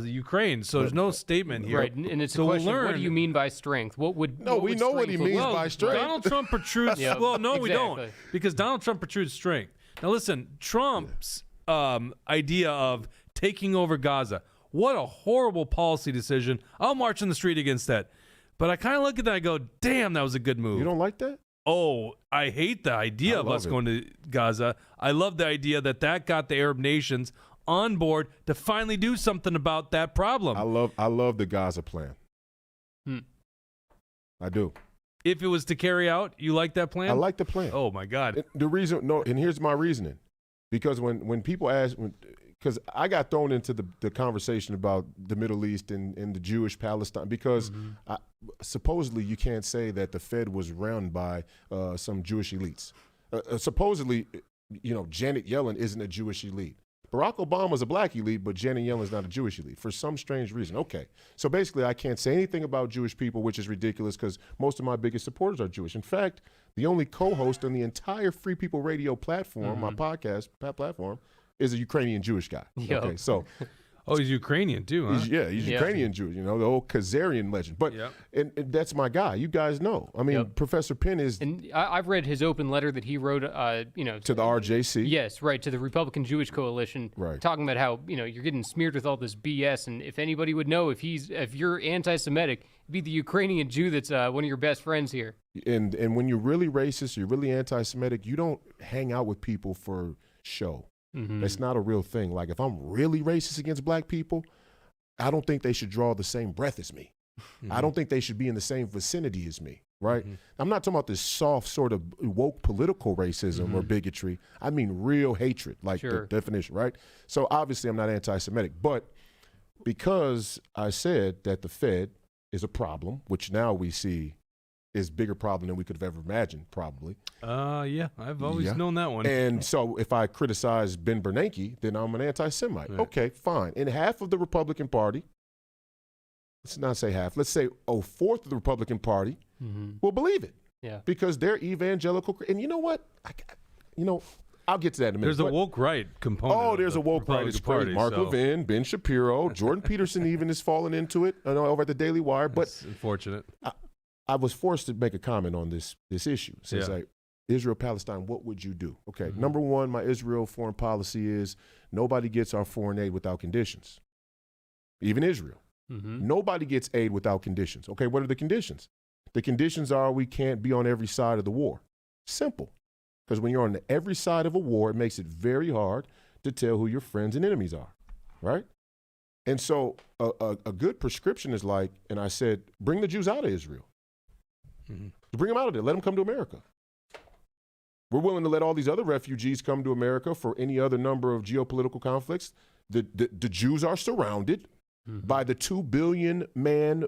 Ukraine. So there's no statement here. Right, and it's a question. What do you mean by strength? We know what he means by strength. Donald Trump protrudes. Well, no, we don't, because Donald Trump protrudes strength. Now listen, Trump's idea of taking over Gaza. what a horrible policy decision. I'll march in the street against that. But I kind of look at that and go, damn, that was a good move. You don't like that? Oh, I hate the idea of us going to Gaza. I love the idea that got the Arab nations on board to finally do something about that problem. I love the Gaza plan. I do. If it was to carry out, you like that plan? I like the plan. Oh my God. And here's my reasoning. Because when people ask, because I got thrown into the conversation about the Middle East and the Jewish Palestine, because supposedly you can't say that the Fed was run by some Jewish elites. Supposedly, Janet Yellen isn't a Jewish elite. Barack Obama's a black elite, but Janet Yellen's not a Jewish elite for some strange reason. Okay. So basically, I can't say anything about Jewish people, which is ridiculous because most of my biggest supporters are Jewish. In fact, the only co-host on the entire Free People Radio platform, my podcast platform, is a Ukrainian Jewish guy. Yo. Okay. So. Oh, he's Ukrainian too, huh? He's Ukrainian Jewish, the old Khazarian legend. But and that's my guy. You guys know. I mean, Professor Penn is. And I've read his open letter that he wrote, to the RJC. Yes, right, to the Republican Jewish Coalition, right, talking about how you're getting smeared with all this BS, and if anybody would know if you're anti-Semitic, it'd be the Ukrainian Jew that's one of your best friends here. And when you're really racist, you're really anti-Semitic, you don't hang out with people for show. That's not a real thing. Like if I'm really racist against black people, I don't think they should draw the same breath as me. I don't think they should be in the same vicinity as me, right? I'm not talking about this soft sort of woke political racism or bigotry. I mean real hatred, like the definition, right? So obviously I'm not anti-Semitic, but because I said that the Fed is a problem, which now we see is bigger problem than we could have ever imagined, probably. Yeah, I've always known that one. And so if I criticize Ben Bernanke, then I'm an anti-Semite. Right. Okay, fine. And half of the Republican Party, let's not say half, let's say a fourth of the Republican Party will believe it. Yeah. Because they're evangelical. And you know what? I'll get to that in a minute. There's a woke right component. Oh, there's a woke right. It's crazy. Mark Levin, Ben Shapiro, Jordan Peterson even is falling into it over at the Daily Wire. But it's unfortunate. I was forced to make a comment on this issue. So it's like, Israel, Palestine, what would you do? Okay, number one, my Israel foreign policy is nobody gets our foreign aid without conditions. Even Israel. Nobody gets aid without conditions. Okay, what are the conditions? The conditions are we can't be on every side of the war. Simple. Because when you're on every side of a war, it makes it very hard to tell who your friends and enemies are, right? And so a good prescription is like, and I said, bring the Jews out of Israel. Bring them out of there. Let them come to America. We're willing to let all these other refugees come to America for any other number of geopolitical conflicts. The Jews are surrounded by the 2 billion man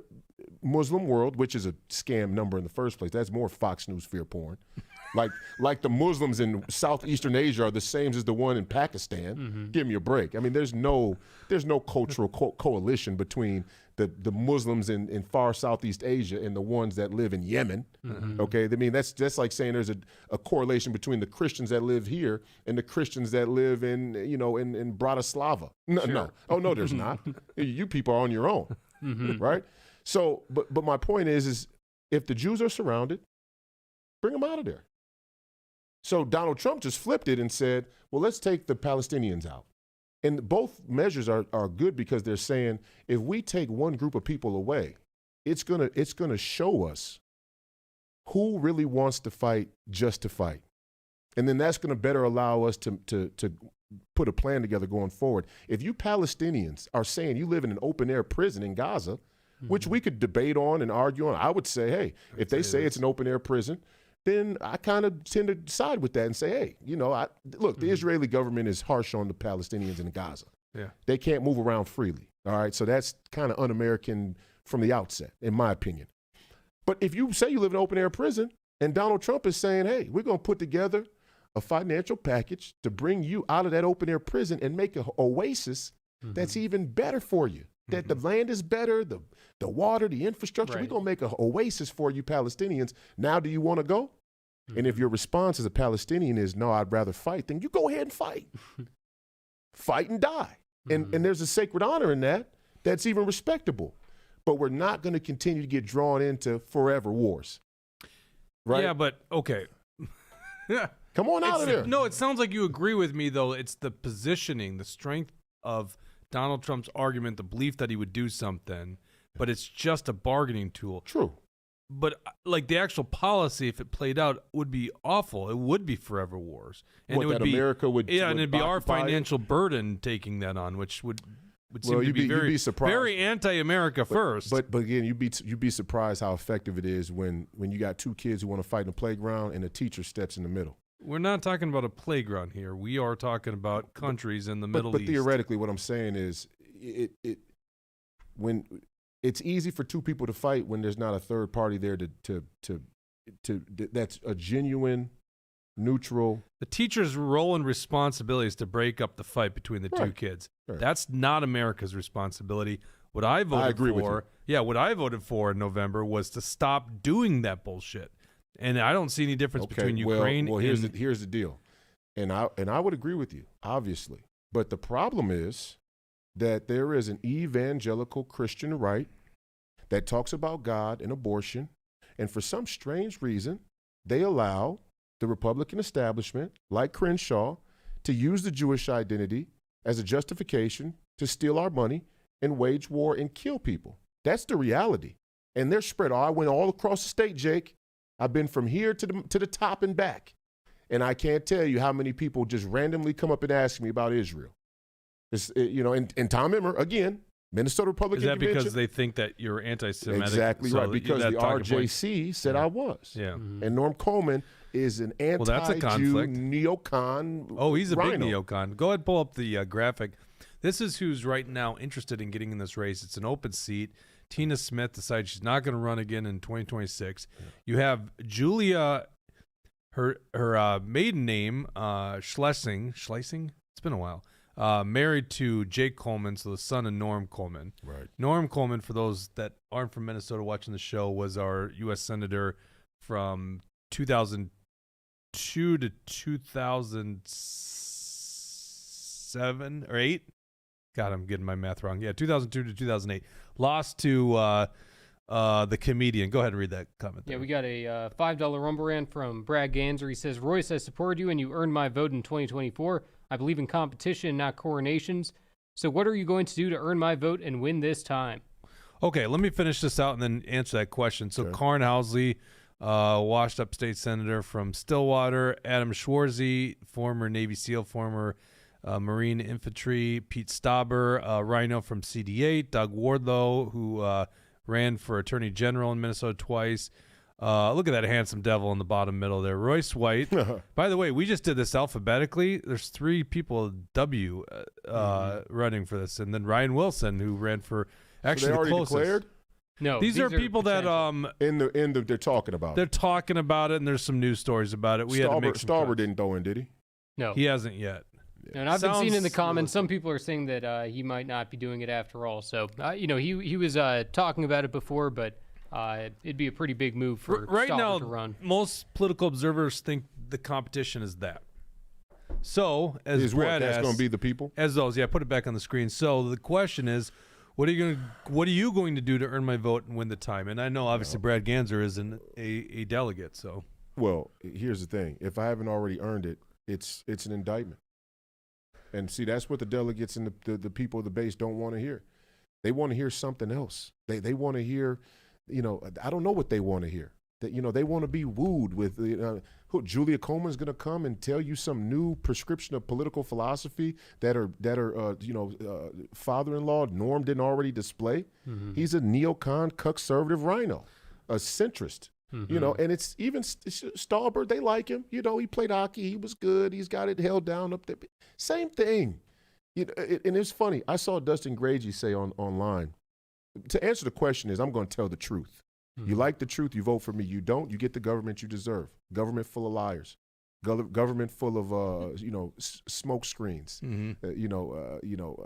Muslim world, which is a scam number in the first place. That's more Fox News fear porn. Like the Muslims in Southeastern Asia are the same as the one in Pakistan. Give me a break. I mean, there's no cultural coalition between the Muslims in far Southeast Asia and the ones that live in Yemen. Okay, I mean that's like saying there's a correlation between the Christians that live here and the Christians that live in Bratislava. No, oh no, there's not. You people are on your own, right? So, but my point is if the Jews are surrounded, bring them out of there. So Donald Trump just flipped it and said, well, let's take the Palestinians out. And both measures are good because they're saying if we take one group of people away, it's gonna show us who really wants to fight just to fight. And then that's gonna better allow us to put a plan together going forward. If you Palestinians are saying you live in an open air prison in Gaza, which we could debate on and argue on, I would say, hey, if they say it's an open air prison, then I kind of tend to side with that and say, hey, look, the Israeli government is harsh on the Palestinians in Gaza. Yeah. They can't move around freely. All right. So that's kind of un-American from the outset, in my opinion. But if you say you live in an open air prison and Donald Trump is saying, hey, we're going to put together a financial package to bring you out of that open air prison and make an oasis that's even better for you. That the land is better, the water, the infrastructure. We're going to make an oasis for you Palestinians. Now, do you want to go? And if your response as a Palestinian is, no, I'd rather fight, then you go ahead and fight. Fight and die. And there's a sacred honor in that that's even respectable. But we're not going to continue to get drawn into forever wars. Right? Yeah, but okay. Come on out of there. No, it sounds like you agree with me, though. It's the positioning, the strength of Donald Trump's argument, the belief that he would do something, but it's just a bargaining tool. True. But like the actual policy, if it played out, would be awful. It would be forever wars, and What, it would that be America would and it'd be our occupy it? financial burden taking that on, which would seem Well, to be you'd be surprised. very anti-America first. But again, you'd be surprised how effective it is when you got two kids who want to fight in the playground and a teacher steps in the middle. We're not talking about a playground here. We are talking about countries in the Middle But East. theoretically, what I'm saying is, when it's easy for two people to fight when there's not a third party there to that's a genuine, neutral. The teacher's role and responsibility is to break up the fight between the two kids. Right. That's not America's responsibility. What I voted agree with for, what I voted for in November was to stop doing that bullshit. And I don't see any difference between Ukraine. Well, here's the deal, and I would agree with you, obviously. But the problem is that there is an evangelical Christian right that talks about God and abortion, and for some strange reason, they allow the Republican establishment, like Crenshaw, to use the Jewish identity as a justification to steal our money and wage war and kill people. That's the reality. And they're spread. I went all across the state, Jake. I've been from here to the top and back. And I can't tell you how many people just randomly come up and ask me about Israel. And Tom Emmer, again, Minnesota Republican Is that Convention. because they think that you're anti-Semitic? Exactly right, because the RJC said I was. Yeah. And Norm Coleman is an anti-Jew that's a conflict. neocon. Oh, he's a big rhino. neocon. Go ahead, pull up the graphic. This is who's right now interested in getting in this race. It's an open seat. Tina Smith decides she's not going to run again in 2026. You have Julia, her maiden name, Schlesing. It's been a while. Married to Jake Coleman, so the son of Norm Coleman. Right. Norm Coleman, for those that aren't from Minnesota watching the show, was our U.S. Senator from 2002 to 2007 or 8. God, I'm getting my math wrong. Yeah, 2002 to 2008. Lost to the comedian. Go ahead and read that comment. Yeah, we got a $5 Rumble Rant from Brad Ganser. He says, Royce, I supported you and you earned my vote in 2024. I believe in competition, not coronations. So what are you going to do to earn my vote and win this time? Okay, let me finish this out and then answer that question. So Karn Housley, washed up state senator from Stillwater. Adam Schwarzy, former Navy SEAL, former Marine Infantry. Pete Stauber, Rhino from CD8. Doug Wardlow, who ran for Attorney General in Minnesota twice. Look at that handsome devil in the bottom middle there. Royce White. By the way, we just did this alphabetically. There's 3 people W running for this. And then Ryan Wilson, who ran for actually so they the already closest. declared? No, these are people that they're talking about they're talking about it, and there's some news stories about it. We had to make some Stauber didn't throw in, did he? No. He hasn't yet. And I've been seeing in the comments, some people are saying that he might not be doing it after all. So, he was talking about it before, but it'd be a pretty big move for right now. to run. Most political observers think the competition is that. So, as Brad that's asked, going to be the people. As those, put it back on the screen. So the question is, what are you going to do to earn my vote and win the time? And I know obviously Brad Ganser is a delegate. So, well, here's the thing: if I haven't already earned it, it's an indictment. And see, that's what the delegates and the people of the base don't want to hear. They want to hear something else. They want to hear, I don't know what they want to hear. That they want to be wooed with. Julia Coleman's going to come and tell you some new prescription of political philosophy that father-in-law Norm didn't already display. Mm-hmm. He's a neocon, conservative rhino, a centrist. Mm-hmm. And it's even Stauber, they like him. He played hockey. He was good. He's got it held down up there. Same thing. And it's funny. I saw Dustin Gragey say online, to answer the question is, I'm going to tell the truth. Mm-hmm. You like the truth, you vote for me. You don't, you get the government you deserve. Government full of liars. Government full of, smoke screens. Mm-hmm.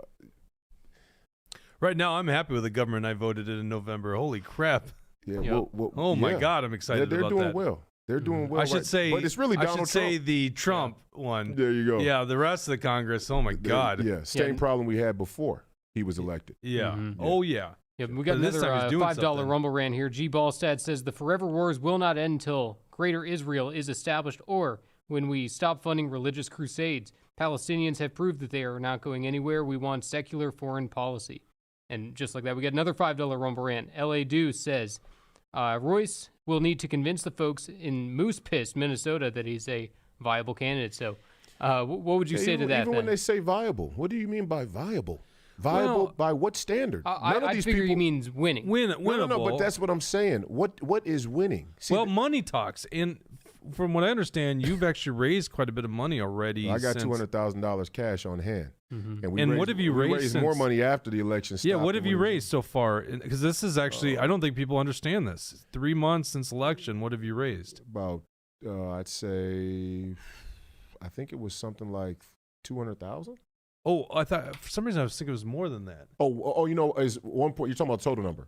Right now, I'm happy with the government I voted in November. Holy crap. Yeah. My God, I'm excited about that. They're doing well. They're doing well. I should say, but it's really Donald Trump. say the Trump one. There you go. Yeah, the rest of the Congress. Oh my God. Yeah, same problem we had before he was elected. Yeah. Mm-hmm. Oh yeah. Yeah, we got another $5 Rumble Rant here. G. Ballstad says the forever wars will not end until Greater Israel is established or when we stop funding religious crusades. Palestinians have proved that they are not going anywhere. We want secular foreign policy. And just like that, we got another $5 Rumble rant. L.A. Deuce says, Royce will need to convince the folks in Moose Piss, Minnesota, that he's a viable candidate. So what would you say to that? Even when they say viable, what do you mean by viable? Viable by what standard? None of these figure people he means winning. Winnable. No, but that's what I'm saying. What is winning? See, well, money talks. And from what I understand, you've actually raised quite a bit of money already. I got $200,000 cash on hand. Mm-hmm. And what have you raised? We raised more money after the election stopped. Yeah, what have you raised so far? Because this is actually, I don't think people understand this. 3 months since election, what have you raised? About, I'd say, I think it was something like 200,000. Oh, I thought for some reason I was thinking it was more than that. Oh, is 1 point? You're talking about total number.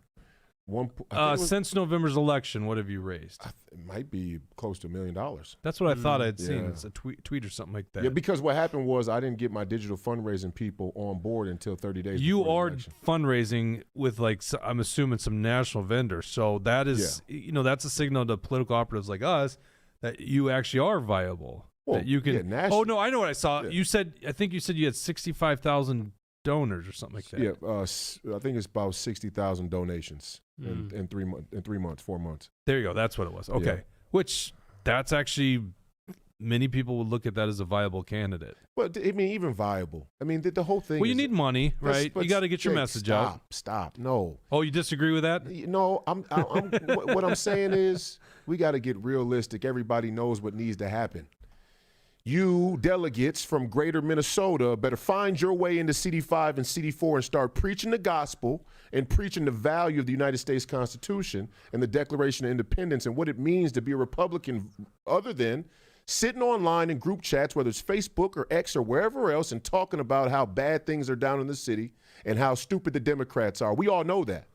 Since November's election, what have you raised? It might be close to $1 million. That's what I thought I'd seen. It's a tweet or something like that. Yeah, because what happened was I didn't get my digital fundraising people on board until 30 days. You before are the election. fundraising with, like, I'm assuming some national vendors. So that is, that's a signal to political operatives like us that you actually are viable. Well, that you can. national. Oh no, I know what I saw. Yeah. I think you said you had 65,000 donors or something like that. Yeah, I think it's about 60,000 donations in 3 months, 4 months. There you go. That's what it was. Okay, Yeah. Which that's actually many people would look at that as a viable candidate. But I mean, even viable. I mean, the whole thing. Well, you need money, right? You got to get your message out. Stop. No. Oh, you disagree with that? No. What I'm saying is we got to get realistic. Everybody knows what needs to happen. You delegates from greater Minnesota better find your way into CD5 and CD4 and start preaching the gospel and preaching the value of the United States Constitution and the Declaration of Independence and what it means to be a Republican other than sitting online in group chats, whether it's Facebook or X or wherever else, and talking about how bad things are down in the city and how stupid the Democrats are. We all know that.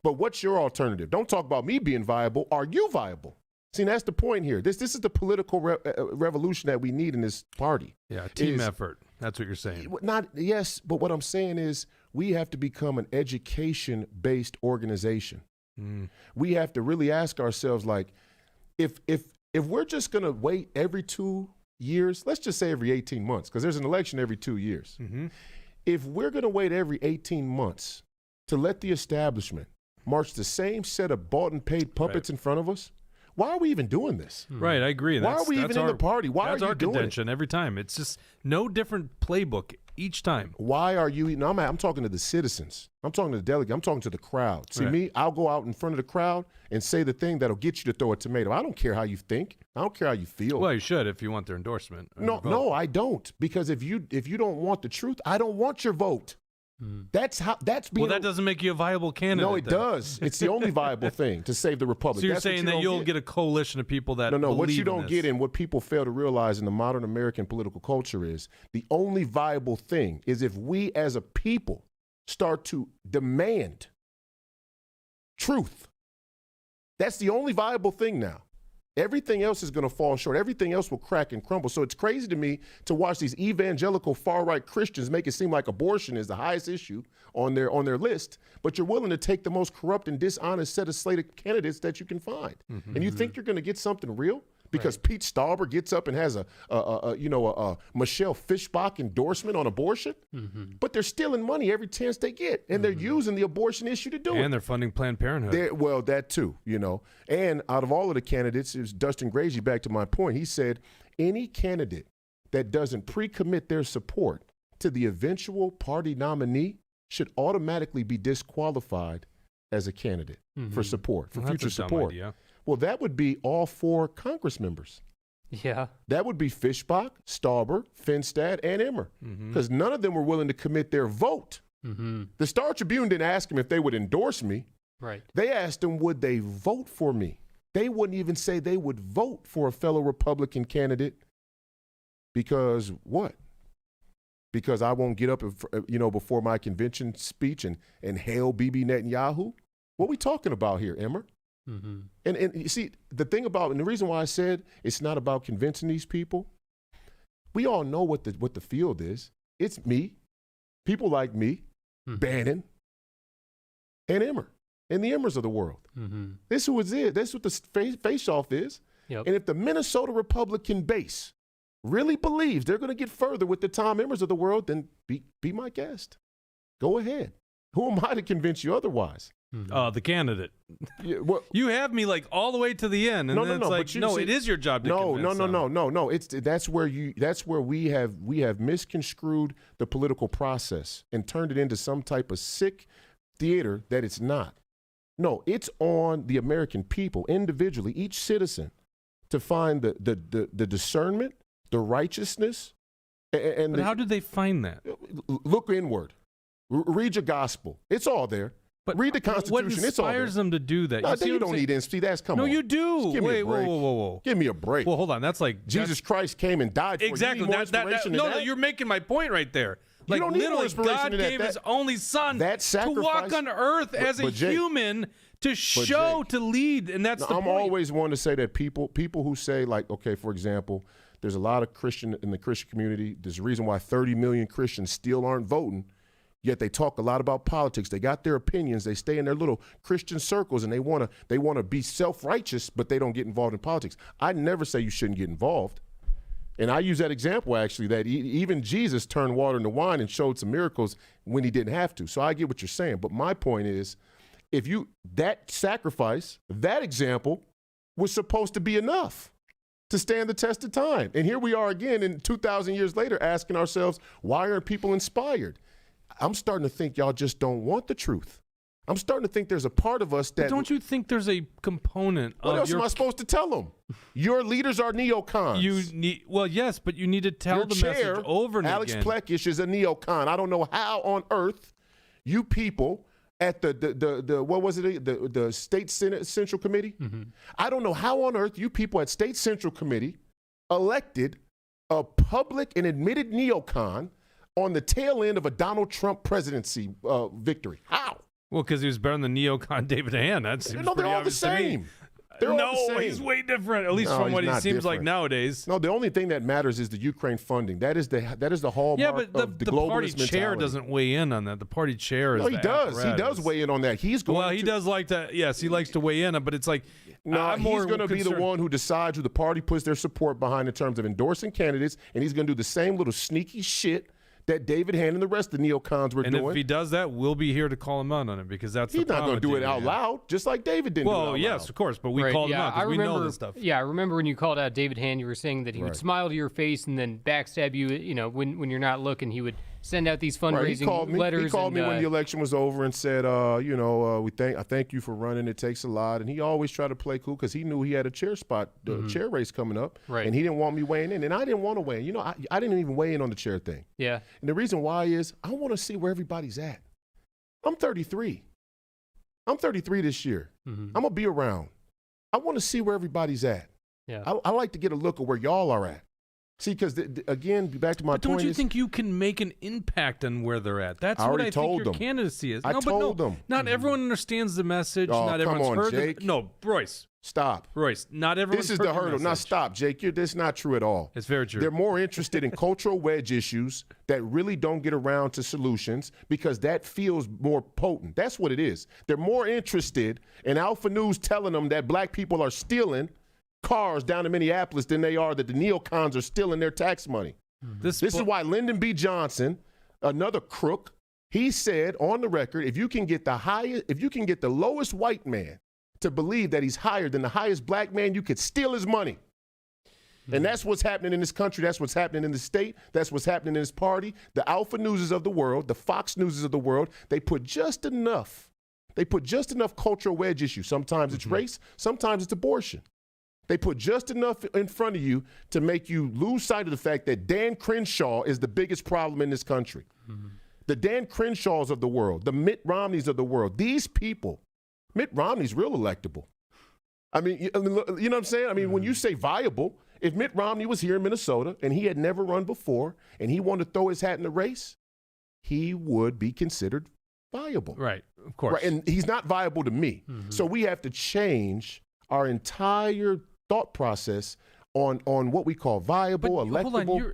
But what's your alternative? Don't talk about me being viable. Are you viable? See, that's the point here. This is the political revolution that we need in this party. Yeah, team effort. That's what you're saying. Yes, but what I'm saying is we have to become an education-based organization. We have to really ask ourselves, like, if we're just going to wait every 2 years, let's just say every 18 months, because there's an election every 2 years. If we're going to wait every 18 months to let the establishment march the same set of bought and paid puppets in front of us, why are we even doing this? Right, I agree. Why are we even in the party? Why are you doing it? That's our contention every time. It's just no different playbook each time. Why are you eating? I'm talking to the citizens. I'm talking to the delegate. I'm talking to the crowd. See me? I'll go out in front of the crowd and say the thing that'll get you to throw a tomato. I don't care how you think. I don't care how you feel. Well, you should if you want their endorsement. No, I don't. Because if you don't want the truth, I don't want your vote. That's being. Well, that doesn't make you a viable candidate. No, it does. It's the only viable thing to save the republic. So you're saying that you'll get a coalition of people that no. What you believe don't get and what people fail to realize in the modern American political culture is the only viable thing is if we as a people start to demand truth. That's the only viable thing now. Everything else is going to fall short. Everything else will crack and crumble. So it's crazy to me to watch these evangelical far-right Christians make it seem like abortion is the highest issue on their list, but you're willing to take the most corrupt and dishonest set of slated candidates that you can find. And you think you're going to get something real? Because Pete Stauber gets up and has a Michelle Fishbach endorsement on abortion, but they're stealing money every chance they get, and they're using the abortion issue to do it. And they're funding Planned Parenthood. Well, that too, And out of all of the candidates, it was Dustin Grazy, back to my point, he said any candidate that doesn't pre-commit their support to the eventual party nominee should automatically be disqualified as a candidate for support, for future support. Idea. Well, that would be all 4 Congress members. Yeah. That would be Fishbach, Stauber, Finstad, and Emmer, because none of them were willing to commit their vote. The Star Tribune didn't ask them if they would endorse me. Right. They asked them, would they vote for me? They wouldn't even say they would vote for a fellow Republican candidate because what? Because I won't get up, before my convention speech and hail Bibi Netanyahu? What are we talking about here, Emmer? And you see, the thing about, and the reason why I said it's not about convincing these people, we all know what the field is. It's me, people like me, Bannon, and Emmer, and the Emmers of the world. This is who it is. That's what the face-off is. Yep. And if the Minnesota Republican base really believes they're going to get further with the Tom Emmers of the world, then be my guest. Go ahead. Who am I to convince you otherwise? The candidate. Yeah, well, you have me like all the way to the end, and then it's like, no, it is your job to convince them. No. That's where we have misconstrued the political process and turned it into some type of sick theater that it's not. No, it's on the American people individually, each citizen, to find the discernment, the righteousness, and but how do they find that? Look inward. Read your gospel. It's all there. But read the Constitution. What inspires them to do that? No, you don't need instinct. That's come on. No, you do. Give me a break. Whoa. Give me a break. Well, hold on. That's like Jesus Christ came and died for you. Exactly. You need more inspiration than that? You're making my point right there. Like, you don't need more inspiration God than that. gave His only Son to walk on earth as a human, to show, to lead, and that's the point. I'm always one to say that people who say, like, okay, for example, there's a lot of Christian in the Christian community. There's a reason why 30 million Christians still aren't voting. Yet they talk a lot about politics. They got their opinions. They stay in their little Christian circles, and they want to be self-righteous, but they don't get involved in politics. I never say you shouldn't get involved. And I use that example, actually, that even Jesus turned water into wine and showed some miracles when he didn't have to. So I get what you're saying. But my point is, that sacrifice, that example was supposed to be enough to stand the test of time. And here we are again in 2,000 years later asking ourselves, why aren't people inspired? I'm starting to think y'all just don't want the truth. I'm starting to think there's a part of us that... But don't you think there's a component of... What else am I supposed to tell them? Your leaders are neocons. Well, yes, but you need to tell the message over and Alex again. Plekish is a neocon. I don't know how on earth you people at the what was it, the State Senate Central Committee? Mm-hmm. I don't know how on earth you people at State Central Committee elected a public and admitted neocon on the tail end of a Donald Trump presidency victory. How? Well, because he was better than neocon David Hand. That seems they're all the same. All the same. He's way different, at least from what he seems like nowadays. No, the only thing that matters is the Ukraine funding. That is the hallmark of the globalist party mentality. Chair doesn't weigh in on that. The party chair is. No, he does. He does weigh in on that. He's going. Well, he does like to. Yes, he likes to weigh in, but it's like. No, he's going to be the one who decides who the party puts their support behind in terms of endorsing candidates, and he's going to do the same little sneaky shit that David Hand and the rest of the neocons were doing. And if he does that, we'll be here to call him out on it, because that's he's not going to do it out loud, just like David didn't. Well, yes, of course, but we called him out because we know this stuff. Yeah, I remember when you called out David Hand, you were saying that he would smile to your face and then backstab you. You know, when you're not looking, he would send out these fundraising letters. He called me when the election was over and said, I thank you for running. It takes a lot. And he always tried to play cool because he knew he had a chair spot, chair race coming up, and he didn't want me weighing in, and I didn't want to weigh in. You know, I didn't even weigh in on the chair thing. Yeah. And the reason why is I want to see where everybody's at. I'm 33. I'm 33 this year. I'm gonna be around. I want to see where everybody's at. Yeah. I like to get a look at where y'all are at. See, because again, back to my point. Don't you think you can make an impact on where they're at? That's what I think your candidacy is. I told them. Not everyone understands the message. Oh, not everyone's heard Jake. No, Royce. Stop. Royce, not everyone. This is the hurdle. Now stop, Jake. This is not true at all. It's very true. They're more interested in cultural wedge issues that really don't get around to solutions because that feels more potent. That's what it is. They're more interested in Alpha News telling them that black people are stealing cars down in Minneapolis than they are that the neocons are stealing their tax money. This is why Lyndon B. Johnson, another crook, he said on the record, if you can get the lowest white man to believe that he's higher than the highest black man, you could steal his money. And that's what's happening in this country. That's what's happening in the state. That's what's happening in this party. The Alpha Newses of the world, the Fox Newses of the world, they put just enough cultural wedge issues. Sometimes it's race, sometimes it's abortion. They put just enough in front of you to make you lose sight of the fact that Dan Crenshaw is the biggest problem in this country. The Dan Crenshaws of the world, the Mitt Romneys of the world, these people, Mitt Romney's real electable. I mean, you know what I'm saying? I mean, when you say viable, if Mitt Romney was here in Minnesota and he had never run before and he wanted to throw his hat in the race, he would be considered viable. Right, of course. Right, and he's not viable to me. So we have to change our entire thought process on what we call viable, electable. Hold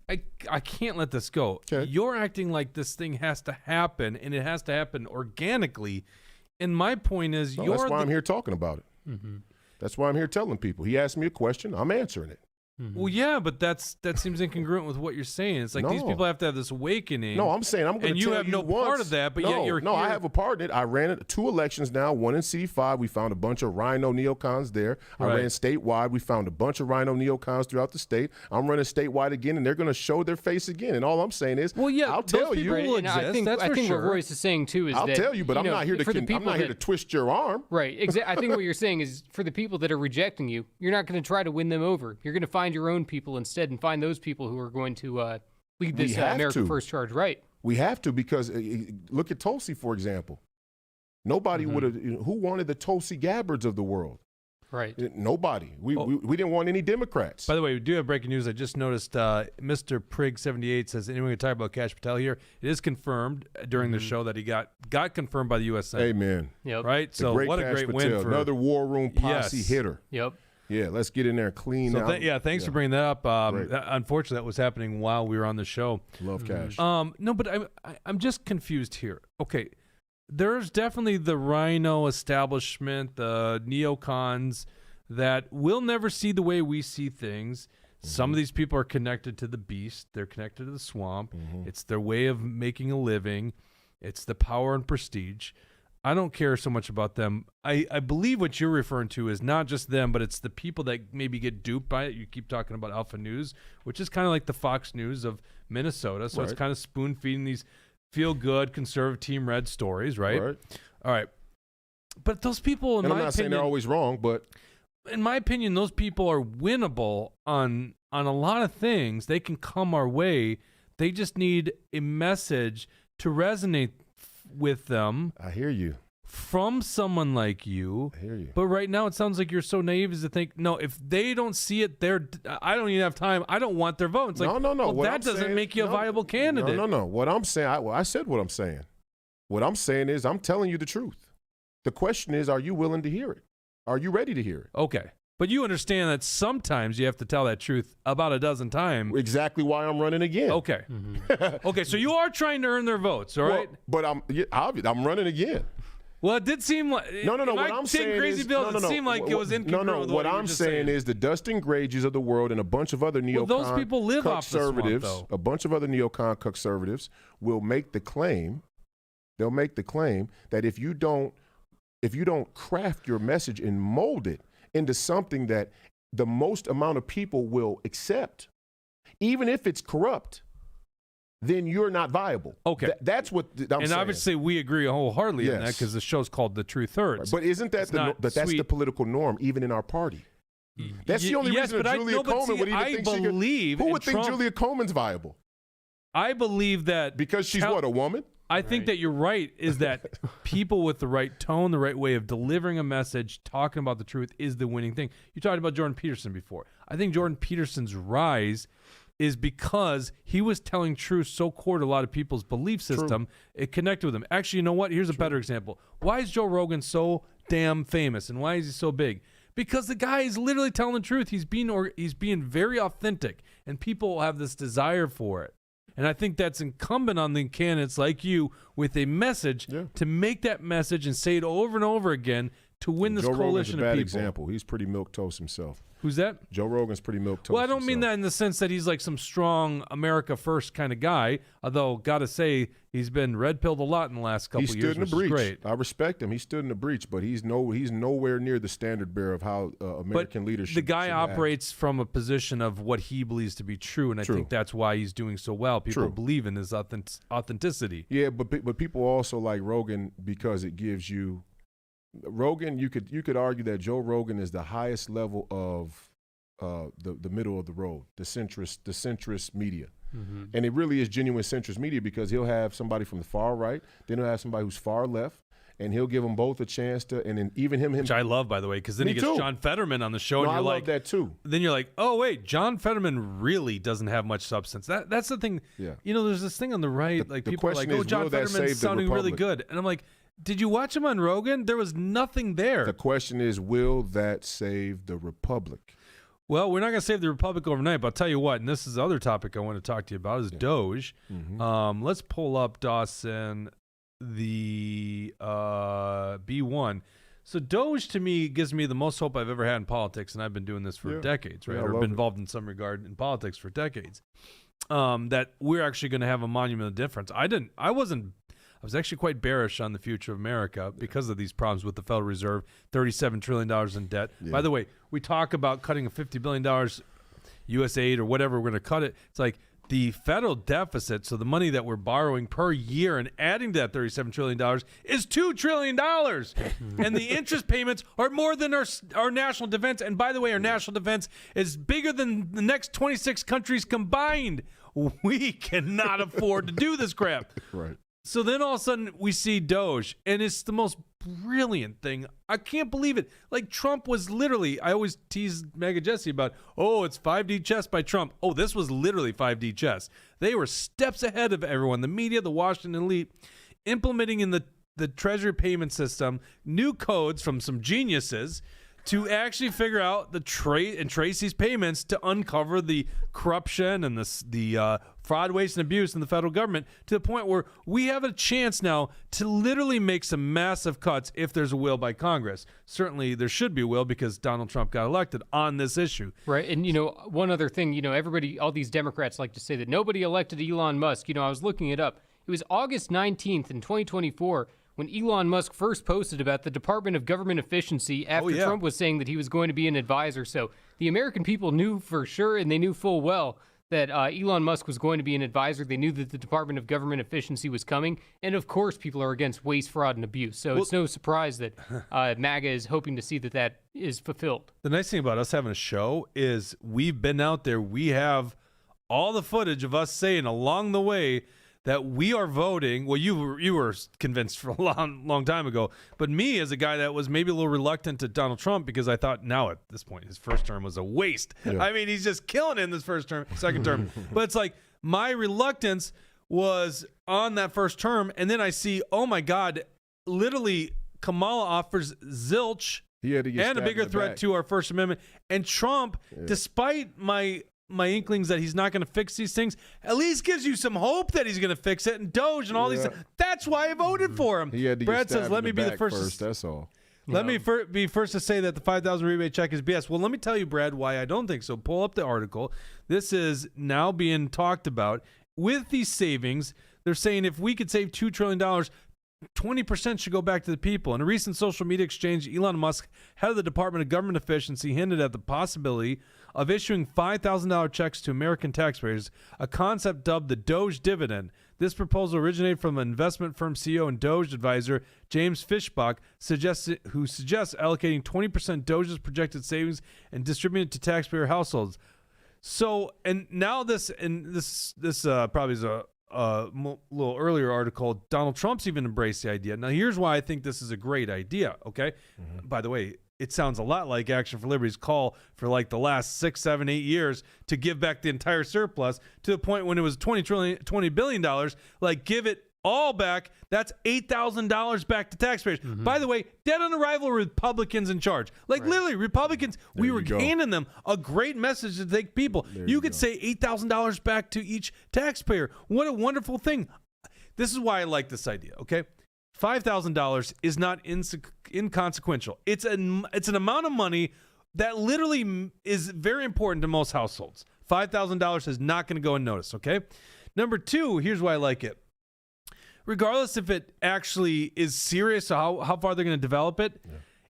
on, I can't let this go. Okay. You're acting like this thing has to happen, and it has to happen organically. And my point is, that's why I'm here talking about it. That's why I'm here telling people. He asked me a question, I'm answering it. Well, yeah, but that seems incongruent with what you're saying. It's like these people have to have this awakening. No, I'm saying I'm going to and you have no part of that, but yet you're no. here. I have a part in it. I ran it 2 elections now. One in C5, we found a bunch of rhino neocons there. I ran statewide. We found a bunch of rhino neocons throughout the state. I'm running statewide again, and they're going to show their face again. And all I'm saying is, well, yeah, I'll tell you. I think what Royce is saying too is I'll tell you, but I'm not here to twist your arm. Right. Exactly. I think what you're saying is for the people that are rejecting you, you're not going to try to win them over. You're going to find your own people instead and find those people who are going to lead this America First charge. Right. We have to, because look at Tulsi, for example. Nobody would have. Who wanted the Tulsi Gabbards of the world? Right. Nobody. We didn't want any Democrats. By the way, we do have breaking news. I just noticed Mr. Prig78 says, anyone can talk about Cash Patel here. It is confirmed during the show that he got confirmed by the U.S. Senate. Amen. Yep. Right? So what a great win for another war room posse hitter. Yep. Yeah, let's get in there and clean out. Thanks for bringing that up. Unfortunately, that was happening while we were on the show. Love Cash. No, but I'm just confused here. Okay, there's definitely the rhino establishment, the neocons that will never see the way we see things. Some of these people are connected to the beast. They're connected to the swamp. It's their way of making a living. It's the power and prestige. I don't care so much about them. I believe what you're referring to is not just them, but it's the people that maybe get duped by it. You keep talking about Alpha News, which is kind of like the Fox News of Minnesota. So it's kind of spoon-feeding these feel-good conservative Team Red stories, right? All right. But those people, I'm not saying they're always wrong, but in my opinion, those people are winnable on a lot of things. They can come our way. They just need a message to resonate with them. I hear you. From someone like you. I hear you. But right now it sounds like you're so naive as to think, no, if they don't see it, I don't even have time. I don't want their vote. It's like, no. Well, that doesn't make you a viable candidate. No. What I'm saying, I said what I'm saying. What I'm saying is I'm telling you the truth. The question is, are you willing to hear it? Are you ready to hear it? Okay. But you understand that sometimes you have to tell that truth about a dozen times. Exactly why I'm running again. Okay. Okay, so you are trying to earn their votes, all right? But I'm running again. Well, it did seem like no. What I'm saying crazy is Bill, it seemed like it was incongruent. No. What I'm saying is the Dustin Grages of the world and a bunch of other neocon those people live conservatives, off the swamp, a bunch of other neocon conservatives will make the claim. They'll make the claim that if you don't craft your message and mold it into something that the most amount of people will accept, even if it's corrupt, then you're not viable. Okay. That's what I'm saying. And obviously we agree wholeheartedly on that because the show's called The Truth Hurts. But isn't that that's the political norm, even in our party? That's the only reason that Julia Coleman would even think who would think Julia Coleman's viable? I believe that because she's what, a woman? I think that you're right, is that people with the right tone, the right way of delivering a message, talking about the truth is the winning thing. You talked about Jordan Peterson before. I think Jordan Peterson's rise is because he was telling truth so core to a lot of people's belief system, it connected with them. Actually, you know what? Here's a better example. Why is Joe Rogan so damn famous, and why is he so big? Because the guy is literally telling the truth. He's being very authentic, and people have this desire for it. And I think that's incumbent on the candidates like you with a message to make that message and say it over and over again to win this coalition of people. Joe Rogan's a bad example. He's pretty milquetoast himself. Who's that? Joe Rogan's pretty milquetoast. Well, I don't mean that in the sense that he's like some strong America first kind of guy. Although, gotta say, he's been red-pilled a lot in the last couple of years. He stood in the breach. Great. I respect him. He stood in the breach, but he's nowhere near the standard bearer of how American leadership. The guy operates from a position of what he believes to be true, and I think that's why he's doing so well. People believe in his authenticity. Yeah, but people also like Rogan because it gives you. Rogan, you could argue that Joe Rogan is the highest level of the middle of the road, the centrist media. Mm-hmm. And it really is genuine centrist media because he'll have somebody from the far right, then he'll have somebody who's far left, and he'll give them both a chance to, and then even him. Which I love, by the way, because then he gets John Fetterman on the show, and you're like, I love that too. Then you're like, oh wait, John Fetterman really doesn't have much substance. That's the thing. Yeah. You know, there's this thing on the right, people are like, oh, John Fetterman's sounding really good, and I'm like, did you watch him on Rogan? There was nothing there. The question is, will that save the Republic? Well, we're not going to save the Republic overnight, but I'll tell you what, and this is the other topic I want to talk to you about, is Doge. Mm-hmm. Let's pull up, Dawson, the B1. So Doge to me gives me the most hope I've ever had in politics, and I've been doing this for decades, right? Yeah, Or been involved in some regard in politics for decades. That we're actually going to have a monumental difference. I was actually quite bearish on the future of America because of these problems with the Federal Reserve, $37 trillion in debt. Yeah. By the way, we talk about cutting a $50 billion U.S. aid or whatever, we're going to cut it. It's like the federal deficit, so the money that we're borrowing per year and adding to that $37 trillion is $2 trillion. And the interest payments are more than our national defense. And by the way, our national defense is bigger than the next 26 countries combined. We cannot afford to do this crap. Right. So then all of a sudden we see Doge, and it's the most brilliant thing. I can't believe it. Like Trump was literally, I always tease MAGA Jesse about, it's 5D chess by Trump. Oh, this was literally 5D chess. They were steps ahead of everyone, the media, the Washington elite, implementing in the Treasury payment system new codes from some geniuses to actually figure out and trace these payments to uncover the corruption and the fraud, waste, and abuse in the federal government to the point where we have a chance now to literally make some massive cuts if there's a will by Congress. Certainly there should be a will because Donald Trump got elected on this issue. Right. And, one other thing, everybody, all these Democrats like to say that nobody elected Elon Musk. I was looking it up. It was August 19th in 2024 when Elon Musk first posted about the Department of Government Efficiency after Trump was saying that he was going to be an advisor. So the American people knew for sure, and they knew full well, that Elon Musk was going to be an advisor. They knew that the Department of Government Efficiency was coming. And of course, people are against waste, fraud, and abuse. So it's no surprise that MAGA is hoping to see that is fulfilled. The nice thing about us having a show is we've been out there. We have all the footage of us saying along the way that we are voting. Well, you were convinced for a long time ago, but me as a guy that was maybe a little reluctant to Donald Trump because I thought now at this point his first term was a waste. Yeah. I mean, he's just killing it in this second term. But it's like my reluctance was on that first term, and then I see, oh my God, literally Kamala offers zilch and a bigger threat to our First Amendment, and Trump, despite my inklings that he's not going to fix these things, at least gives you some hope that he's going to fix it. And Doge and all these things. That's why I voted for him. He had to Brad get says, let me be the first. That's all. Let me be first to say that the 5,000 rebate check is BS. Well, let me tell you, Brad, why I don't think so. Pull up the article. This is now being talked about. With these savings, they're saying if we could save $2 trillion, 20% should go back to the people. In a recent social media exchange, Elon Musk, head of the Department of Government Efficiency, hinted at the possibility of issuing $5,000 checks to American taxpayers, a concept dubbed the Doge dividend. This proposal originated from investment firm CEO and Doge advisor James Fishbach, who suggests allocating 20% Doge's projected savings and distributing it to taxpayer households. So, and now this probably is a little earlier article. Donald Trump's even embraced the idea. Now, here's why I think this is a great idea, okay? Mm-hmm. By the way, it sounds a lot like Action for Liberty's call for like the last 6, 7, 8 years to give back the entire surplus to the point when it was $20 billion. Like, give it all back. That's $8,000 back to taxpayers. Mm-hmm. By the way, dead on arrival, Republicans in charge. Like literally, Republicans, we were handing them a great message to take people. You could say $8,000 back to each taxpayer. What a wonderful thing. This is why I like this idea, okay? $5,000 is not inconsequential. It's an amount of money that literally is very important to most households. $5,000 is not going to go unnoticed, okay? Number two, here's why I like it. Regardless if it actually is serious or how far they're going to develop it,